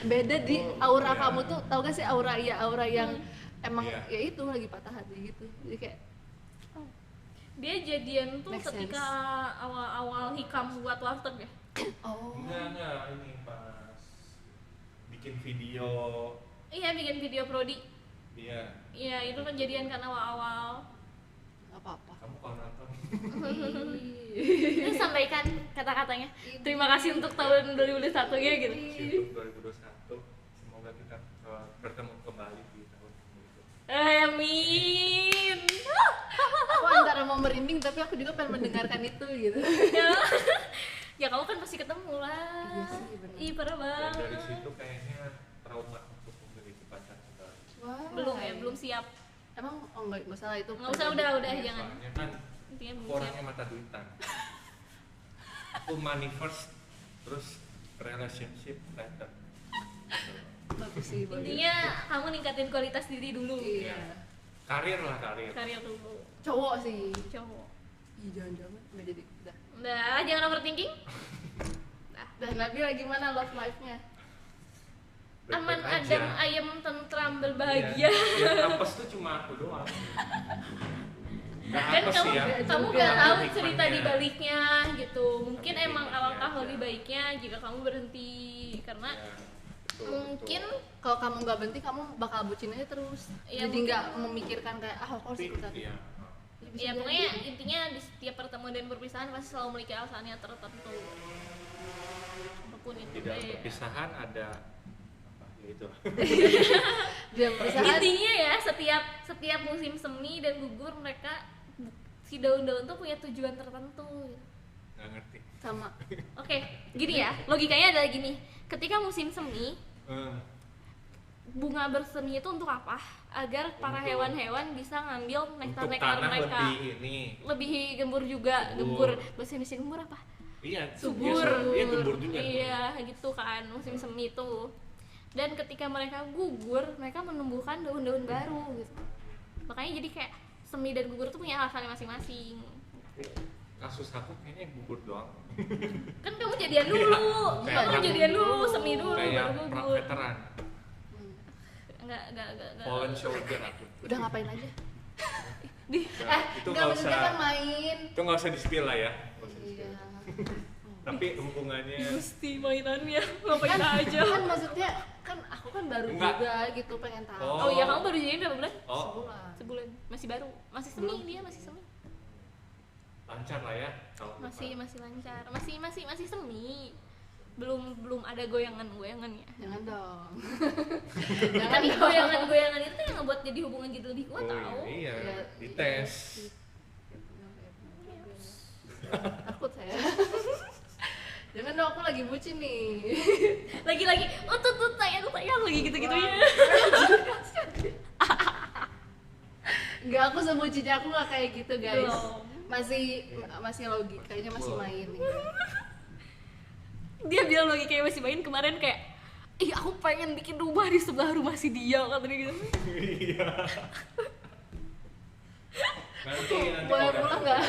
Beda di aura Iya. kamu tuh, tau gak sih aura yang emang Iya. ya itu lagi patah hati gitu. Jadi kayak Dia jadian tuh Make ketika sense. awal hikam buat warteg ya. oh. Enggak, ini pas bikin video. Iya bikin video prodi. Iya, Iya itu kan jadian kan awal-awal. Gak apa-apa. kamu kalau nonton. Ini sampaikan kata-katanya. Terima kasih untuk tahun 2021 ya gitu. Untuk 2021, semoga kita bertemu kembali di tahun itu. Amin. Aku antara mau merinding tapi aku juga pengen mendengarkan itu gitu. Ya kamu kan pasti ketemu lah. Iya sih, bener. Ih parah Dan banget. dari situ kayaknya trauma untuk memiliki pacar kembali. Wah. Belum ya, belum siap. Emang enggak salah itu. Nggak usah, udah jangan. Soalnya kan Intinya aku belum siap. orangnya mata duitan. Aku money first, terus relationship later. Bagus sih boy. Intinya kamu ningkatin kualitas diri dulu. Iya. Karir lah, karir. Karir dulu. Cowok sih. Cowok. Ih jangan-jangan nggak jadi. Udah. Udah, jangan overthinking. Dan Nabila gimana love life-nya? Aman, Baik-baik adem, aja. ayem, tentram, berbahagia. Iya. Yang apes tuh cuma aku doang. Nggak Dan apes kamu ya. kamu juga gak tahu hikmahnya. cerita di baliknya gitu. Mungkin Tapi emang hikmahnya alangkah aja. lebih baiknya jika kamu berhenti karena Ya, betul, mungkin betul. Kalau kamu nggak berhenti kamu bakal bucin aja terus. Iya, Jadi mungkin. nggak memikirkan kayak aku harus Tapi, ikutan. iya. ya pokoknya intinya di setiap pertemuan dan perpisahan pasti selalu memiliki alasannya tertentu. Apapun itu Di dalam deh. perpisahan ada apa ya itu. Dia perpisahan. Intinya ya setiap musim semi dan gugur mereka si daun-daun tuh punya tujuan tertentu. Nggak ngerti. Sama. Oke, gini ya, logikanya adalah gini. Ketika musim semi, bunga bersemi itu untuk apa? Agar para Untuk- hewan-hewan bisa ngambil Untuk nektar-nektar tanah mereka. lebih ini. Gembur juga, Subur. bahasa Indonesia gembur apa? Iya, Subur. Iya, gembur juga. Iya, gitu kan, musim semi itu. Dan ketika mereka gugur, mereka menumbuhkan daun-daun baru gitu. Makanya jadi kayak semi dan gugur tuh punya alasannya masing-masing. Kasus aku kayaknya gugur doang. Kan kamu jadian dulu. Kayak Kamu perang- jadian dulu, semi dulu Kayak baru perang gugur. veteran. Enggak. Fallen soldier aku. Udah ngapain aja? Nah, itu nggak nggak maksudnya usah. kan main. Itu nggak usah di-spill lah ya. Nggak usah Iya. di-spill. Tapi hubungannya Gusti mainannya ngapain aja. Kan maksudnya kan aku kan baru Enggak. juga gitu pengen tahu. Oh iya, kamu baru jadian berapa bulan? oh Sebulan. Sebulan. Masih baru. Masih semi dia, masih semi. lancar lah ya kalau Masih lancar. Masih semi. Belum ada goyangan-goyangannya. Jangan dong. Tapi goyangan-goyangan itu yang ngebuat jadi hubungan jadi lebih kuat tau. iya Iya. dites. Takut saya. Jangan dong, aku lagi bucin nih. Lagi-lagi, oh tuh sayang lagi gitu-gitunya. Enggak, aku sebucinnya aku nggak kayak gitu guys. Belum. Masih logikanya masih Belum. main nih. Dia bilang lagi kayak masih main kemarin kayak aku pengen bikin rumah di sebelah rumah si dia kata dia gitu. Iya. Nanti Boleh kalau pulang udah nggak?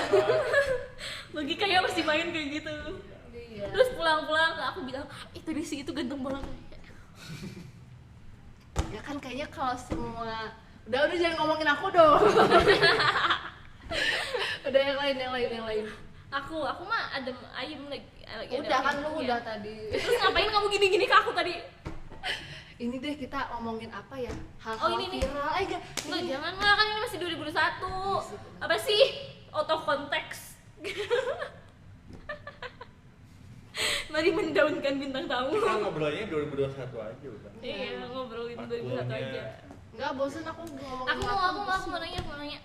Logikanya masih main kayak gitu. Iya. Terus pulang-pulang aku bilang, tadi si itu ganteng banget. Ya kan kayaknya kalau semua udah jangan ngomongin aku dong. Udah yang lain. Aku mah adem ayem lagi. Udah kan lu udah tadi. Terus ngapain kamu gini-gini ke aku tadi? Ini deh kita ngomongin apa ya? Hal-hal Oh, ini nih. viral. Enggak, jangan lah, kan ini masih 2021. Apa sih? Auto konteks. Mari mendaunkan bintang tamu. kita ngobrolnya 2021 aja udah. Iya, ngobrolin Makulnya. 2021 aja. Enggak bosen aku ngomongin Aku mau nanya.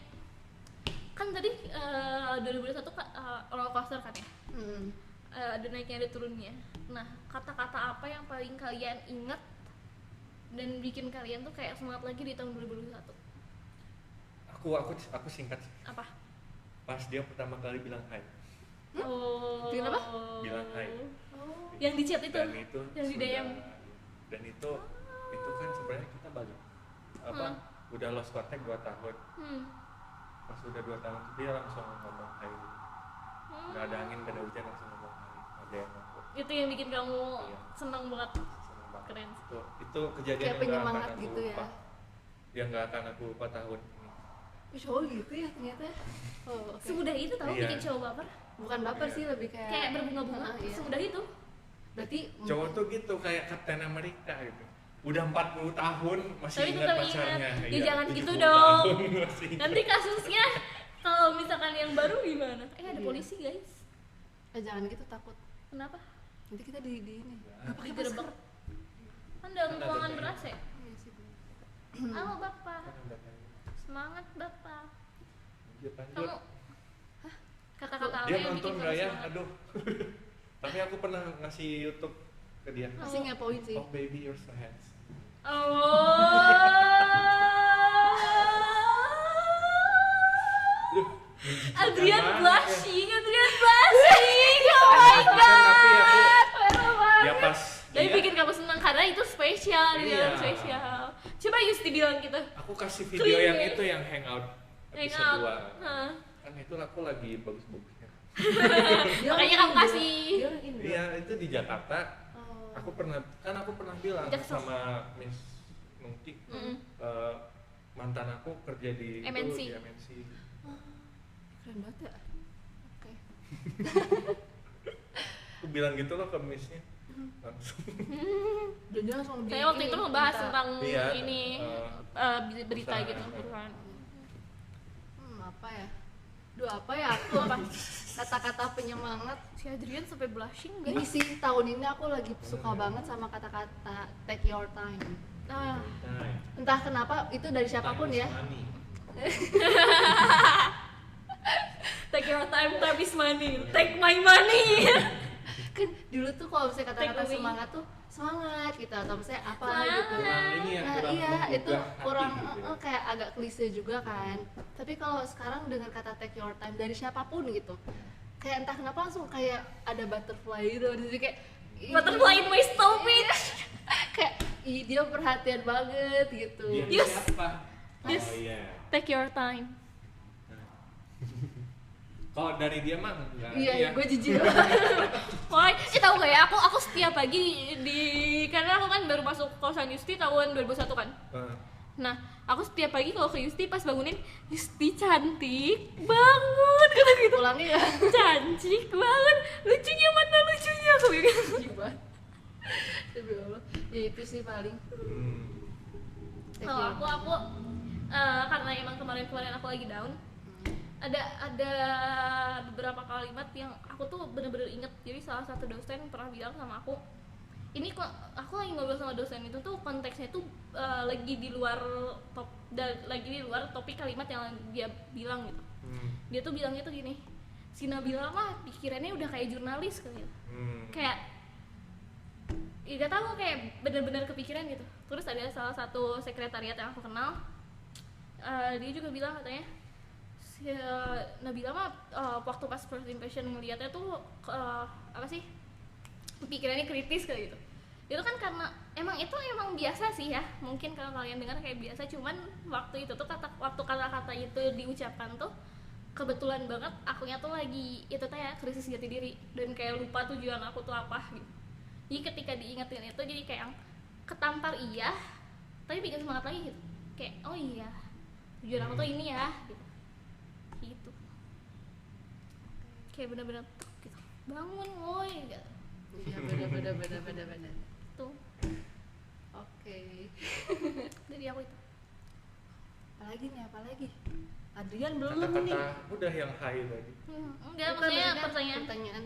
Kan tadi 2021 roller coaster kan ya? Ada naiknya ada turunnya. Nah, kata-kata apa yang paling kalian ingat dan bikin kalian tuh kayak semangat lagi di tahun 2021? Aku singkat sih. Apa? Pas dia pertama kali bilang hai. Oh. Bikin apa? Bilang hai. Oh. Yang di chat itu. Dan itu yang di DM. Dan itu kan sebenarnya kita balik udah lost contact 2 tahun. Pas udah 2 tahun itu dia langsung ngomong hai. Nggak ada angin, nggak ada hujan, langsung ngomong hai. Ada yang aku Itu yang bikin kamu Iya. senang banget. seneng banget. Keren. Itu kejadian Kayak yang nggak penyemangat akan aku gitu ya. lupa. Yang nggak akan aku lupa tahun ini. Oh gitu ya ternyata. Oh, oke. Semudah itu tahu Iya. bikin cowok baper. Bukan baper Iya. sih, lebih kayak Kayak berbunga-bunga. Iya. Semudah itu. Berarti Cowok tuh gitu kayak Kapten Amerika gitu. Udah 40 tahun masih Tapi ingat tetap pacarnya. ingat. Ya, Iya, jangan gitu 70 dong. tahun masih ingat. Nanti kasusnya kalau misalkan yang baru gimana? Ada Iya. polisi guys. jangan gitu, takut. Kenapa? Nanti kita di ini. Enggak. Pakai Digerebek. masker. Kan dalam Kan ada ruangan banyak. ber-AC. Iya sih. Halo Bapak. Kan udah kayak, Semangat Bapak. lanjut, lanjut. Kamu kata-kata apa Dia yang nonton bikin nggak kamu ya? semangat? Aduh. Tapi aku pernah ngasih YouTube ke dia. Pasti ngepoin sih. Oh baby you're so handsome. Oh. Adrian Jangan blushing. Oh my Kan god. tapi aku Parah banget. ya pas Tapi dia- bikin kamu senang karena itu spesial, Iya. spesial. Coba Yusti bilang gitu. aku kasih video yang Clean. itu yang hangout episode Hangout. 2. Hah. Kan itu aku lagi bagus-bagusnya. Makanya kamu kasih. Dia orang Indo. Iya, itu di Jakarta. Oh. Aku pernah bilang Jaksel. sama Miss Nungki, Mm-mm. mantan aku kerja di MNC. Itu, di MNC. Keren banget ya. Oke. Aku bilang gitu loh ke Missnya langsung. Dan dia langsung Saya waktu itu ngebahas tentang Iya, ini berita perusahaan. gitu perusahaan. apa ya? Duh, apa ya aku apa? Kata-kata penyemangat. Si Adrian sampai blushing Ini guys. sih tahun ini aku lagi suka banget sama kata-kata take your time. Nah, Nah, Entah kenapa itu dari siapapun ya. money. take your time is money. Take my money. Kan dulu tuh kalau misalnya kata-kata Take away. semangat tuh semangat gitu atau misalnya apa Semangat. gitu. Kurang ini ya, Nah, kurang iya menggugah itu hati kurang gitu ya. kayak agak klise juga kan. Tapi kalau sekarang dengan kata take your time dari siapapun gitu, kayak entah kenapa langsung kayak ada butterfly gitu. Jadi kayak ih, Butterfly in my stomach. kayak ih, dia perhatian banget gitu. Dia Yes. siapa? Yes. Oh iya. Take your time. Kalau dari dia mah enggak. Iya, gue jijik. Wah, tahu gak ya? Aku setiap pagi karena aku kan baru masuk kosan Yusti tahun 2001 kan. Nah, aku setiap pagi kalau ke Yusti pas bangunin, Yusti cantik banget kata gitu. Pulangnya ya. Cantik banget. Lucunya mana lucunya aku bilang. Jijik banget. Demi Allah. Ya itu sih paling. Take Kalau your aku karena emang kemarin aku lagi down, ada beberapa kalimat yang aku tuh bener-bener inget. Jadi salah satu dosen pernah bilang sama aku, ini kok aku lagi ngobrol sama dosen itu tuh konteksnya tuh lagi di luar topik kalimat yang dia bilang gitu. Dia tuh bilangnya tuh gini, si Nabila mah pikirannya udah kayak jurnalis kali ya. Kayak ya gak tahu, kayak bener-bener kepikiran gitu. Terus ada salah satu sekretariat yang aku kenal, dia juga bilang katanya si Nabila mah waktu pas first impression ngeliatnya tuh apa sih, pikirannya kritis kayak gitu. Itu kan karena emang itu emang biasa sih ya, mungkin kalau kalian dengar kayak biasa, cuman waktu itu tuh waktu kata-kata itu diucapkan tuh kebetulan banget akunya tuh lagi itu teh ya krisis jati diri dan kayak lupa tujuan aku tuh apa gitu. Jadi ketika diingetin itu jadi kayak yang ketampar iya tapi bikin semangat lagi gitu, kayak oh iya tujuan aku tuh ini ya gitu kayak bener-bener gitu, bangun woi gitu. Iya benar. Tuh Oke. dari aku itu. Apalagi Adrian belum nih. Kata-kata udah yang high tadi. Enggak, Bukan, maksudnya maksudnya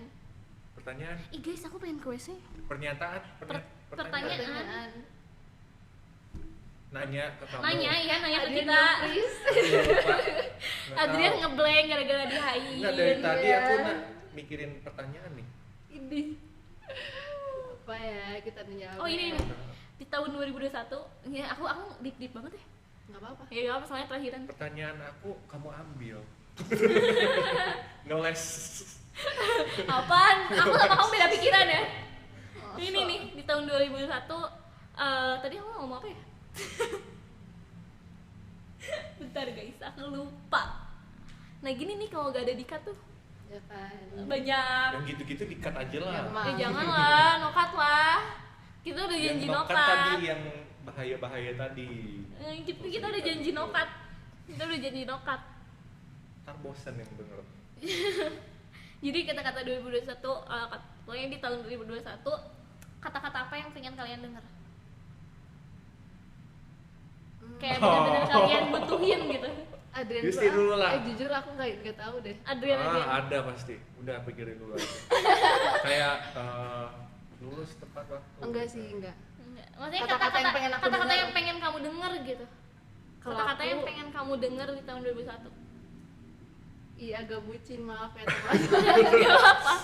Pertanyaan, ih guys aku pengen ke WC. pernyataan, Pertanyaan. pertanyaan. nanya ke kamu. Nanya ke Adrian kita. please. Lupa. Nggak Adrian tahu. ngeblank gara-gara di HI. Enggak, dari tadi Iya. aku mikirin pertanyaan nih. Ini apa ya kita menjawab? Oh, ini. Di tahun 2021, ya aku deep banget ya. Nggak apa-apa. Ya gak apa soalnya terakhiran. Pertanyaan aku kamu ambil. Ngeles. Apaan? Aku sama kamu beda pikiran ya. Oh, Ini nih di tahun 2001 tadi aku ngomong apa ya? Bentar guys, aku lupa. Nah gini nih kalau gak ada dikat tuh Ya kan. banyak. Yang gitu-gitu dikat aja lah. Ya, Ma. Jangan lah, nokat lah. Kita udah Yang janji nokat nokat. tadi, yang bahaya-bahaya tadi. Kita udah janji nokat. Kita udah janji nokat. Ntar bosan yang denger. Jadi kata-kata 2021, pokoknya di tahun 2021 kata-kata apa yang pengen kalian dengar? Kayak benar-benar kalian butuhin gitu. Adrian Yusti dulu lah. jujur aku nggak tahu deh. Adrian. Ada pasti. Udah pikirin dulu aja. Kayak lulus tepat waktu. Enggak sih, enggak. Enggak. Maksudnya Kata-kata yang pengen aku kata-kata dengar. yang pengen kamu denger gitu. Kalau Kata-kata yang aku- pengen kamu denger di tahun 2021. Iya agak bucin, maaf ya teman. Gak apa.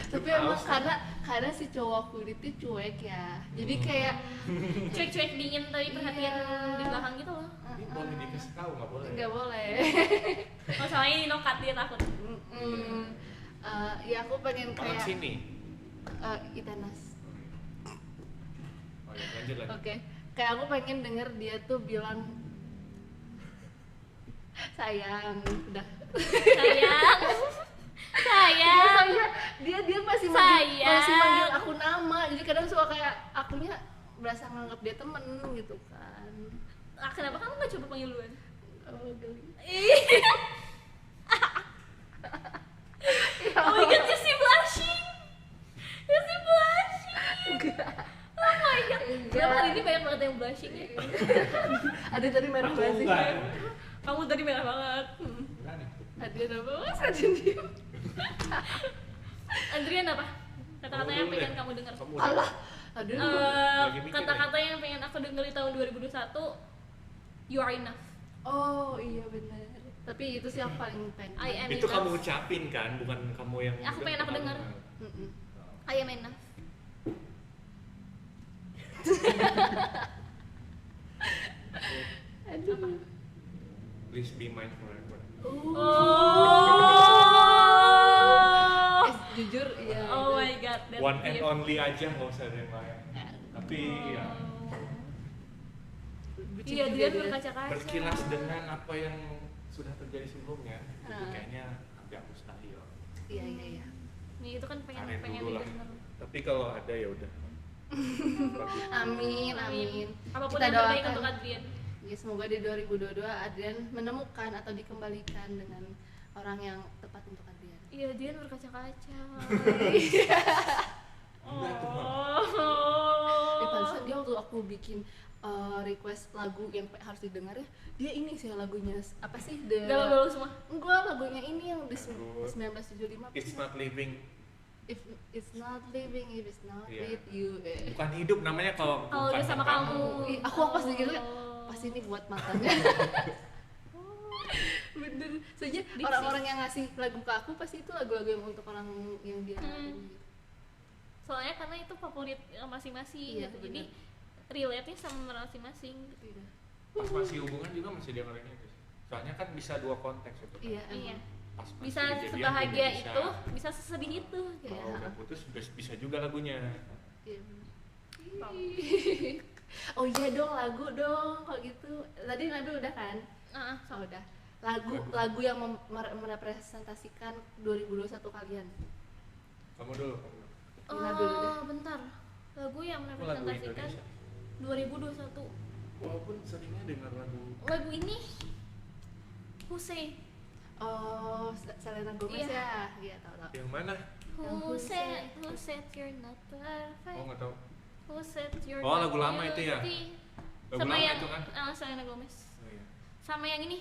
Tapi emang karena si cowok kulit itu cuek ya. Jadi kayak Cuek-cuek dingin tapi perhatian Iya. di belakang gitu loh. Ini boleh dikasih tahu nggak boleh? nggak boleh. Masalahnya ini nokat dia takut. Ya aku pengen Orang kayak sini. Itenas. Oh ya, lanjut lagi. Oke. Kayak aku pengen denger dia tuh bilang sayang, udah. Sayang. Sayang. Dia masih Sayang. masih manggil aku nama. Jadi kadang suka kayak akunya berasa nganggap dia temen gitu kan. Kenapa kamu gak coba panggil duluan? Oh, geli. Oh my god, you see blushing. You see blushing. Oh my god. Kenapa hari ini banyak banget yang blushing ya? Ada tadi merah Aku banget sih. enggak. Kamu tadi merah banget. Enggak nih. Adrian apa? Mas Adrian diem. Adrian apa? Kata-kata yang pengen kamu dengar. Kamu Allah. Adrian Lagi mikir Kata-kata yang pengen aku denger di tahun 2021, you are enough. Oh iya benar. Tapi itu sih yang paling pengen. I am itu enough. kamu ucapin kan, bukan kamu yang Aku pengen aku dengar. Mm-mm. I am enough. Aduh. Please be mine forever. Oh. Jujur iya. Oh itu. my god, that's One and deep. only aja, nggak usah ada yang lain. Tapi ya Bucin Iya, juga dia dia. berkaca-kaca. berkilas dengan apa yang sudah terjadi sebelumnya, itu Ah. kayaknya agak mustahil. Iya iya iya. Nih itu kan pengen Tarik pengen dulu lah. didengar. Tapi kalau ada ya udah. Bagus. Amin amin. Apapun Kita yang terbaik doakan. untuk Adrian. Ya semoga di 2022 Adrian menemukan atau dikembalikan dengan orang yang tepat untuk Adrian. Iya, Adrian berkaca-kaca. Enggak tuh, Mak. Pantesan dia waktu aku bikin request lagu yang harus didengar ya, dia ini sih lagunya apa sih? Galau-galau semua. Enggak, lagunya ini yang di Aduh. 1975 apa It's sih? not living, If it's not living, if it's not Iya. with you. bukan hidup namanya kalau Kalau bukan udah sama kamu. Ih, aku pas gitu ya, pasti ini buat matanya. Bener. Soalnya Diksi. orang-orang yang ngasih lagu ke aku pasti itu lagu-lagu yang untuk orang yang dia gitu. Soalnya karena itu favorit masing-masing Iya, gitu. bener. Jadi relate-nya sama masing-masing gitu. Iya. pas masih hubungan juga masih dengerin itu. Soalnya kan bisa dua konteks itu. Kan. Iya, Iya. emang. Pas masih Bisa kejadian sebahagia juga itu, bisa sesedih itu. Iya. Kalau udah putus bisa juga lagunya. Iya bener. Wow. Oh iya dong, lagu dong kalau gitu. Tadi Nabil udah kan? Oh, udah. Lagu yang merepresentasikan 2021 kalian. Kamu dulu. Nabil udah. Bentar. Lagu yang Lagu merepresentasikan Indonesia. 2021. Walaupun seringnya dengar lagu Lagu ini Huse. Oh, Selena Gomez Iya. ya? Iya, tahu. yang mana? Who said you're not perfect? Oh nggak tahu. Who said you're Oh, not lagu lama itu ya? beauty? Lagu Sama lama yang itu kan? Selena Gomez. Oh, iya. Sama yang ini,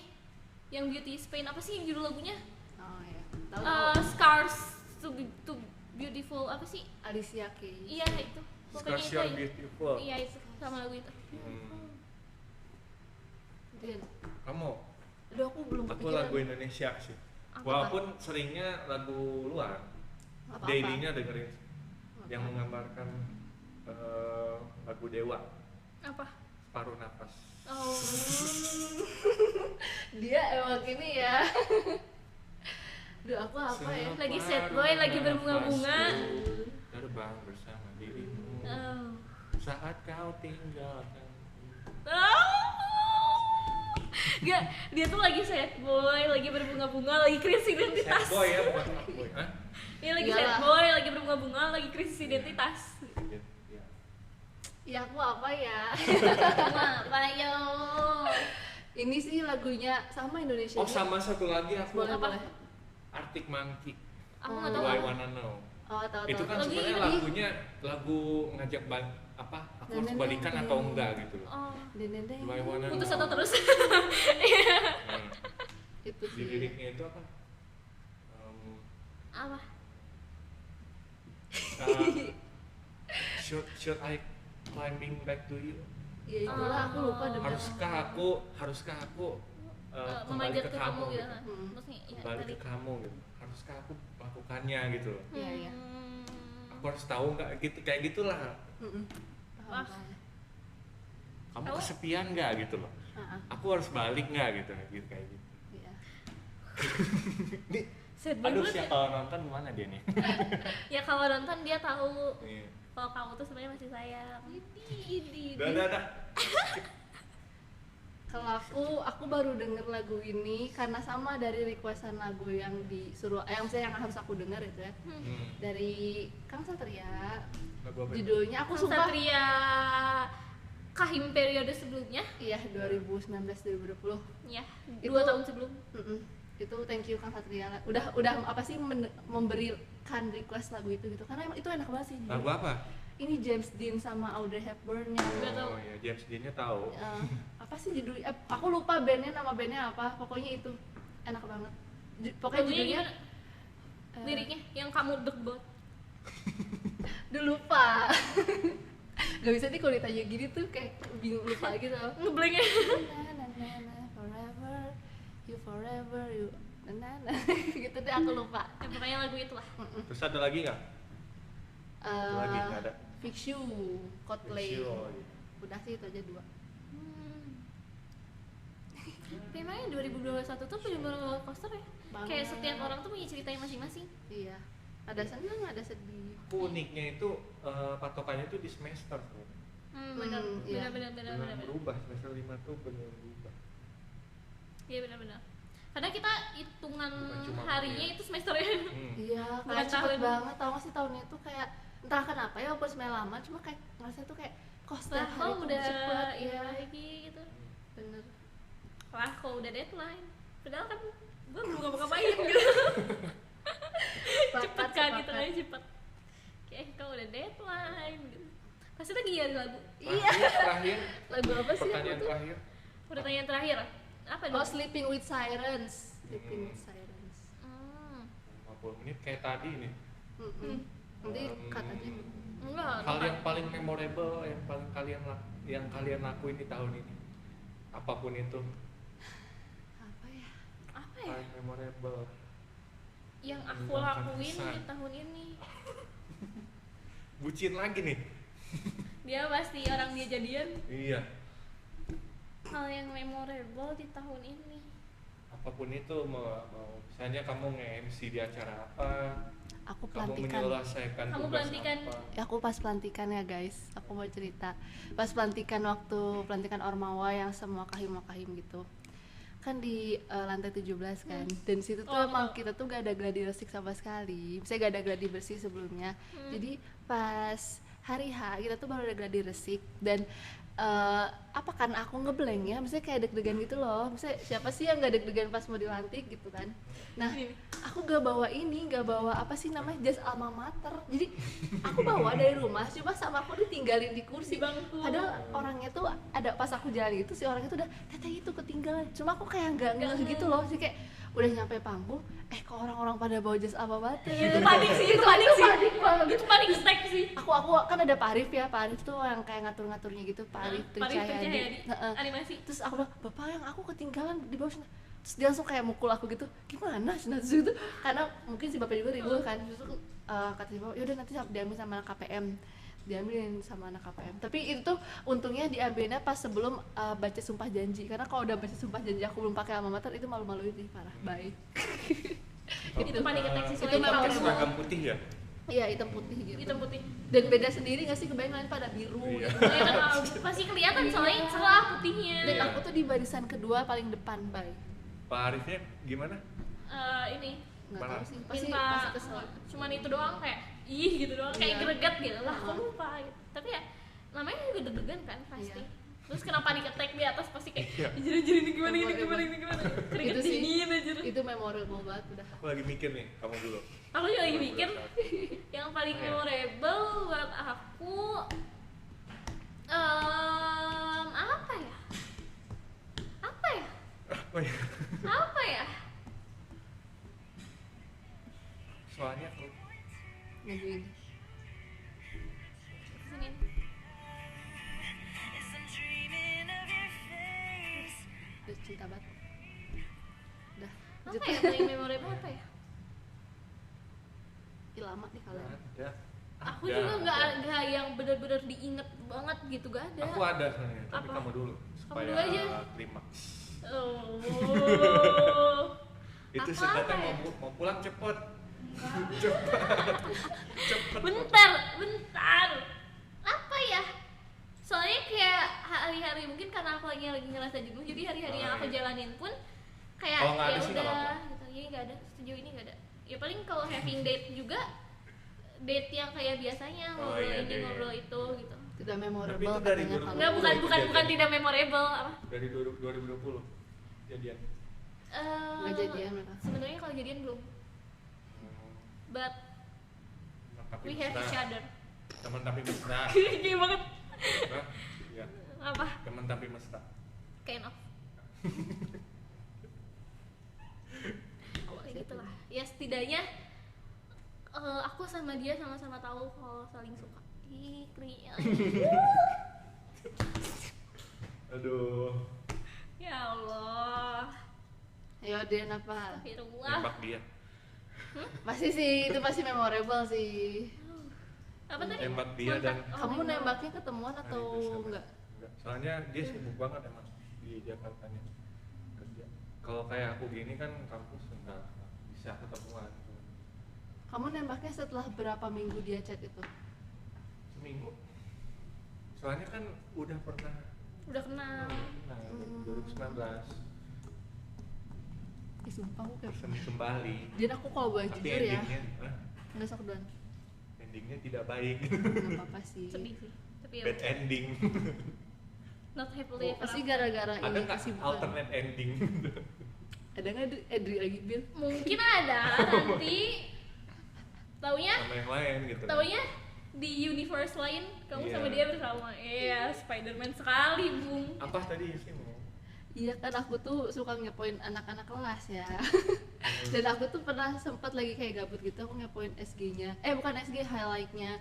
yang Beauty is Pain, apa sih judul lagunya? Oh iya. Tahu. Scars to Beautiful, apa sih? Alicia Keys. Iya itu. Pokoknya Scars itu. You're Beautiful. Iya itu, sama lagu itu. Din. Kamu? Aduh, aku belum Aku kepikiran. lagu Indonesia sih. Apa? Walaupun seringnya lagu luar, Apa-apa. dailynya dengerin Apa-apa. yang menggambarkan lagu Dewa, Apa? Separuh Napas. Oh. Dia emang gini ya. Duh, aku apa ya? Lagi sad boy, lagi berbunga-bunga. Terbang bersama dirimu Oh. saat kau tinggalkan. Gak, dia tuh lagi sad boy, lagi berbunga-bunga, lagi krisis identitas. Sad boy ya, bukan rock boy. Hah? Iya lagi Iyalah. sad boy, lagi berbunga-bunga, lagi krisis identitas. Ya. Ya aku apa ya? Apa yo? Ini sih lagunya sama Indonesia. Oh sama satu lagi aku Boleh, Apa? boleh. Arctic Monkey. Aku nggak tahu. Do I apa. Wanna Know. Oh, tahu. Itu kan Lagu sebenarnya ini. lagunya lagu ngajak apa? Aku harus Neneng, balikan neneng. atau enggak gitu loh. Oh, Dendeng. Do I Wanna putus Know. atau terus? Hmm. Itu Di sih. liriknya itu apa? Apa? Uh, should I climbing back to you? Ya itulah aku lupa demi Haruskah aku kembali Memanjat ke ke kamu gitu. gitu. Maksudnya ya Kembali tadi. ke kamu gitu. Haruskah aku melakukannya gitu loh. Iya, iya. Aku harus tahu nggak gitu kayak gitulah. Paham, Wah. paham. Kamu Tahu? kesepian nggak gitu loh. Ah, ah, Aku harus balik nggak gitu kayak gitu. iya. Nih, Sad aduh banget ya. siapa nonton mana dia nih? Ya kalau nonton dia tahu Nih. kalau kamu tuh sebenarnya masih sayang. Ini. Udah. Kalau aku baru denger lagu ini karena sama dari requestan lagu yang disuruh, misalnya yang harus aku denger itu ya, dari Kang Satria. Lagu apa itu? Judulnya aku sumpah. Satria Kahim periode sebelumnya, Iya, 2019-2020. ya Itu- 2 tahun sebelum. Itu thank you Kang Satria. Udah apa sih memberikan request lagu itu gitu. Karena emang itu enak banget sih. Lagu apa? Ini James Dean sama Audrey Hepburn yang Nggak tahu. Oh ya, James Dean-nya tahu. apa sih judulnya? Aku lupa nama bandnya apa. Pokoknya itu enak banget. Pokoknya Lagunya judulnya gimana? Liriknya yang kamu degbot. udah lupa. Gak bisa nih kalau ditanya gini tuh kayak bingung lupa gitu. Ngeblanknya. Forever, you na gitu deh aku lupa. Ya, pokoknya lagu itu lah. Terus ada lagi nggak? Ada lagi nggak ada? Fix You, Coldplay. Oh, iya. Udah sih itu aja 2. Temanya 2021 tuh bener-bener roller coaster ya. Banget. Kayak setiap orang tuh punya ceritanya masing-masing. Iya. Ada seneng, ada sedih. Aku uniknya itu patokannya itu di semester tuh. Benar, iya. Benar berubah, semester 5 tuh benar berubah. Iya benar-benar. Karena kita hitungan Bukan cuma harinya ya. itu semesternya. Iya, Bukan kayak cepet tahun. banget. Tau gak sih tahunnya tuh kayak entah kenapa ya walaupun sebenarnya lama, cuma kayak ngerasa tuh kayak kok setiap hari Lah, tuh udah cepet. iya Iya, lagi gitu. bener. Lah, kalau udah deadline. Padahal kan gue belum ngapa-ngapain gitu. Cepet kan gitu aja cepet. Kayak kalau udah deadline gitu. Pasti lagi nyari lagu. Iya. Terakhir, Lagu apa sih pertanyaan aku tuh? terakhir. Pertanyaan terakhir. Apa Oh, dong? Sleeping with Sirens. Sleeping with Sirens. 50 menit kayak tadi nih. Nanti cut aja. Enggak, Hal yang paling memorable yang paling kalian lakuin di tahun ini. Apapun itu, Apa ya? apa ya? paling memorable. Yang aku Menyenangkan lakuin kesan. di tahun ini. Bucin lagi nih. Dia pasti orang dia jadian. Iya. Hal yang memorable di tahun ini. Apapun itu mau misalnya kamu nge-MC di acara apa, aku Kamu pelantikan. menyelesaikan Kamu tugas pelantikan. apa? Ya, aku pas pelantikan ya guys, aku mau cerita pas pelantikan, waktu pelantikan Ormawa yang semua kahim-kahim gitu kan di lantai 17 kan, dan situ tuh Oh, emang betul. kita tuh gak ada gladi resik sama sekali, misalnya gak ada gladi bersih sebelumnya. Jadi pas hari H kita tuh baru ada gladi resik, dan apa kan aku ngeblank ya, misalnya kayak deg-degan gitu loh, misalnya siapa sih yang gak deg-degan pas mau dilantik gitu kan. Nah aku gak bawa apa sih namanya, jas alma mater, jadi aku bawa dari rumah, cuma sama aku ditinggalin di kursi. Di bangku. Padahal orangnya tuh ada, pas aku jalan itu si orangnya tuh udah teteh itu ketinggalan, cuma aku kayak nggak ngeh gitu loh sih, kayak udah nyampe panggung kok orang-orang pada bawa jas alma mater. Itu panik sih, itu panik sih. Panik banget. Itu panik attack sih. Aku kan ada Pak Arif ya, Pak Arif tuh yang kayak ngatur-ngaturnya gitu, Pak Arif Tricahyadi. Heeh. Animasi. Terus aku bilang, bapak yang aku ketinggalan di bawah sana. Terus dia langsung kayak mukul aku gitu, gimana sih itu, karena mungkin si bapak juga ribut kan. Terus kata si bapak, yaudah nanti diambil sama anak KPM, diambilin sama anak KPM. Tapi itu tuh untungnya diambilnya pas sebelum baca sumpah janji, karena kalau udah baca sumpah janji aku belum pakai alma mater, itu malu-maluin nih parah. Bye. Itu panik attack sih, Itu soalnya memang kalau seragam putih ya? Iya, hitam putih gitu. hitam putih. Dan beda sendiri nggak sih, kebayang lain pada biru Iya. gitu. Soalnya kan pasti kelihatan soalnya cerah putihnya. Dan aku tuh di barisan kedua paling depan, Bye. Pak Arifnya gimana? Ini Nggak Parah. tahu sih, pasti minta kesel. cuman itu doang, kayak ih gitu doang, kayak Iya. greget gitu lah, kok lupa gitu. Tapi ya namanya juga deg-degan kan pasti. Terus kenapa panik attack di atas pasti kayak Iya. anjir ini gimana keringet Itu sih, dingin anjir. itu memorable banget udah. Aku lagi mikir nih, kamu dulu. Aku juga lagi mikir yang paling memorable buat aku apa ya? Apa ya? Oh iya. Apa ya? Soalnya aku Nungguin. Sini. Udah cinta banget. Udah. Apa ya paling memorable apa ya? Ih, lama nih kalian. ada. Aku Ada. juga nggak yang benar-benar diinget banget gitu, gak ada. Aku ada sebenarnya, tapi Apa? kamu dulu supaya dulu aja. klimaks. Oh. Itu Apa sebenarnya ya? mau pulang cepet. Bentar. Apa ya? Soalnya kayak hari-hari, mungkin karena aku lagi ngerasa jenuh, jadi hari-hari yang aku iya. jalanin pun kayak Kalau nggak ya ada sih nggak udah apa-apa. gitu. Jadi nggak ada, sejauh ini nggak ada. Ya paling kalau having date juga date yang kayak biasanya Oh, ngobrol iya, ini iya. ngobrol itu gitu. Tidak memorable Tapi itu dari katanya dulu. kalau. Enggak, bukan kejadian. tidak memorable apa? Dari 2020 jadian. Nggak jadian mereka. Sebenarnya kalau jadian belum, but Tapi we have each other. Teman tapi mesra. Gini banget. Hah? Ya, Apa? teman tapi mesra. Kind of. Kayak gitu lah. Ya setidaknya aku sama dia sama-sama tahu kalau saling suka. Ih, kria. Aduh, Ya Allah. Ayo Dian, apa? Astagfirullah. nembak dia. Pasti sih, itu pasti memorable sih. Apa tadi? Nembak dia Kontak. dan Oh, Kamu nembak. nembaknya ketemuan hari atau itu sama. enggak? Soalnya dia sibuk banget emang di Jakartanya kerja. Kalau kayak aku gini kan kampus enggak bisa ketemuan. Kamu nembaknya setelah berapa minggu dia chat itu? Seminggu. Soalnya kan udah pernah Udah kenal. nah, 2019 Ih, sumpah aku kayak bersemi kembali. Dian, aku kalau boleh Tapi jujur ya, endingnya, nggak sok duluan. endingnya tidak baik. Nggak apa-apa sih. Sedih sih. Tapi ya Bad ending. not happily ever Pasti after. gara-gara Ada ini nggak kesibukan. alternate ending? Ada nggak Edri lagi Bil? Mungkin ada nanti. Taunya Sama yang lain gitu. taunya di universe lain kamu Iya. sama dia bersama. Iya, Spider-Man sekali, Bung. Apa tadi sih mau? Iya kan, aku tuh suka ngepoin anak-anak kelas ya. Dan aku tuh pernah sempat lagi kayak gabut gitu, aku ngepoin SG-nya. Bukan SG, highlight-nya.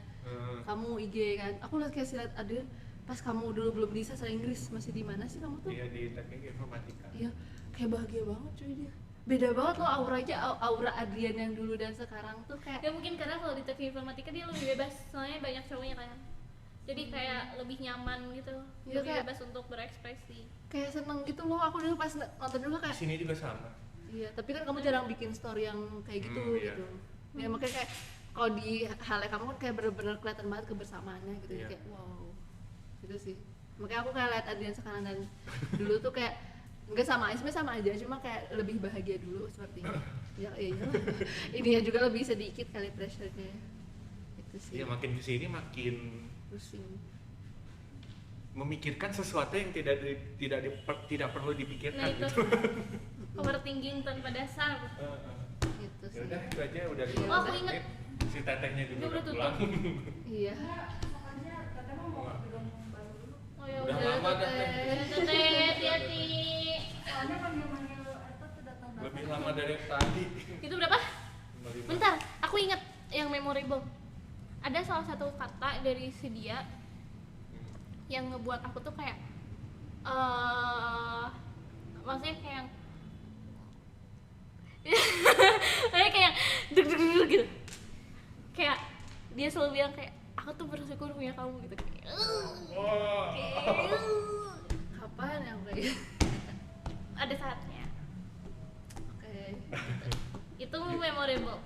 Kamu IG kan. Aku liat kayak lihat Adrian, pas kamu dulu belum bisa bahasa Inggris, masih di mana sih kamu tuh? Iya di teknik informatika. Iya, kayak bahagia banget cuy dia. Beda banget loh auranya, aura Adrian yang dulu dan sekarang tuh kayak Ya mungkin karena kalau di teknik informatika dia lebih bebas, soalnya banyak cowoknya kan. Jadi kayak lebih nyaman gitu, Iya, lebih kayak- bebas untuk berekspresi. kayak seneng gitu loh. Aku dulu pas nonton dulu Di kayak sini juga sama. iya, tapi kan kamu jarang bikin story yang kayak gitu Iya. gitu. Ya makanya kayak kalau di halnya kamu kan kayak bener-bener kelihatan banget kebersamaannya gitu. Iya. Kayak wow gitu sih, makanya aku kayak lihat Adrian sekarang dan dulu tuh kayak enggak sama, sebenarnya sama aja, cuma kayak lebih bahagia dulu sepertinya. Ya iya ininya juga lebih sedikit kali pressure-nya itu sih. Iya, makin kesini makin Pusing. memikirkan sesuatu yang tidak perlu dipikirkan Nah itu gitu. overthinking tanpa dasar. Gitu Ya sih. udah, itu aja udah Oh, 15 aku inget. menit. Si tetehnya juga Ini udah udah pulang. Iya. Oh ya Udah udah. lama dah, Teteh, hati-hati. lebih lama dari yang tadi. Itu berapa? 55. Bentar, aku inget yang memorable. Ada salah satu kata dari si dia yang ngebuat aku tuh kayak maksudnya kayak kayak deg deg deg gitu. Kayak dia selalu bilang kayak aku tuh bersyukur punya kamu gitu. Wah. Kapan yang kayak Ada saatnya. oke. Itu memorable.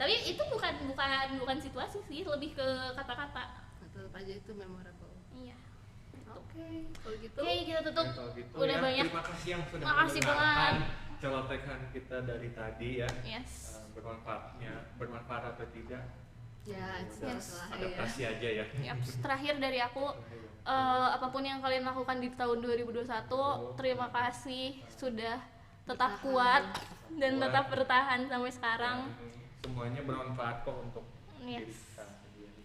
Tapi itu bukan situasi sih, lebih ke kata-kata. Tetap aja itu memorable. Iya. Oke, kalau gitu. Oke, kita tutup. Nah, kalau gitu Udah ya, banyak. terima kasih yang sudah Makasih mendengarkan banget. celotehan kita dari tadi ya. Yes. Bermanfaat atau tidak? Ya, Udah, setelah ya. adaptasi aja ya. Yaps, terakhir dari aku, apapun yang kalian lakukan di tahun 2021, terima kasih sudah tetap Bertahan. kuat dan Kuat. tetap bertahan sampai sekarang. Semuanya bermanfaat kok untuk diri Yes. kita sendiri.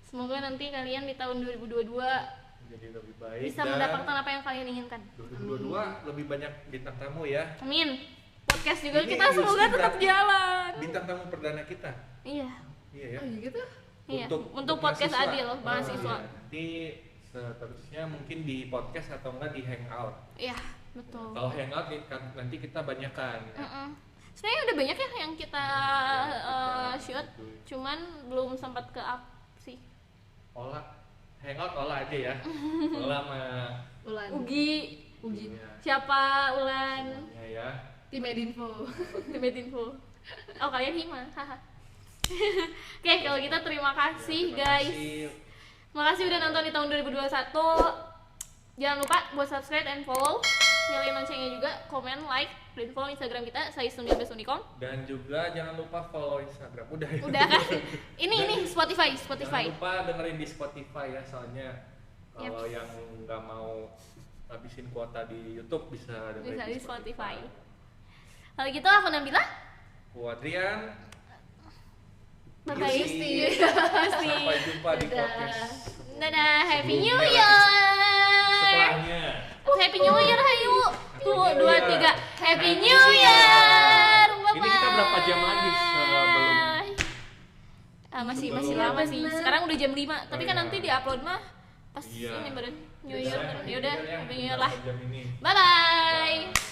Semoga nanti kalian di tahun 2022 Jadi lebih baik bisa dan mendapatkan apa yang kalian inginkan. 2022 lebih banyak bintang tamu ya. Amin. Podcast juga Ini kita semoga Yusri tetap berarti jalan. Bintang tamu perdana kita. Iya. Iya ya. Oh iya gitu. Iya, untuk podcast mahasiswa. Adil, mahasiswa. Iya. Nanti seterusnya mungkin di podcast atau enggak di hangout. Iya, betul. Kalau hangout nanti kita banyakan ya. Sebenarnya udah banyak ya yang kita shoot, cuman belum sempat ke up sih. Hangout olah aja ya. Olah sama Ulan. Ugi, Iya, siapa Ulan, semuanya ya. Tim Edinfo. Tim Info. Oh kalian Hima, haha. Oke, kalau gitu terima kasih Ya, terima guys. kasih. Makasih udah nonton di tahun 2021. Jangan lupa buat subscribe and follow. Nyalain loncengnya juga, komen, like, dan follow Instagram kita @sai19unicorn. Dan juga jangan lupa follow Instagram. Udah ya. Udah kan? Ini Spotify. Jangan lupa dengerin di Spotify ya, soalnya kalau Yep. yang nggak mau habisin kuota di YouTube bisa dengerin Bisa di di Spotify. Spotify. Kalau gitu aku Nabila. Aku Adrian. Bye bye. Yusti. Yusti. Sampai jumpa di Dadah. podcast. Dadah, Happy New Sebelumnya Year. setelahnya. Happy New Year, ayo. Tuh, New 2, Year. 3. Happy Happy New New Year. Bye Ini kita berapa jam lagi sebelum masih sebelum- lama sih. Bener. Sekarang udah jam 5. Tapi Oh, kan iya. nanti di-upload mah pas Iya. ini baru New Yaudah, Year. Ya udah, Happy Happy New New Year Year lah. ya, jam ini. Bye bye. Bye.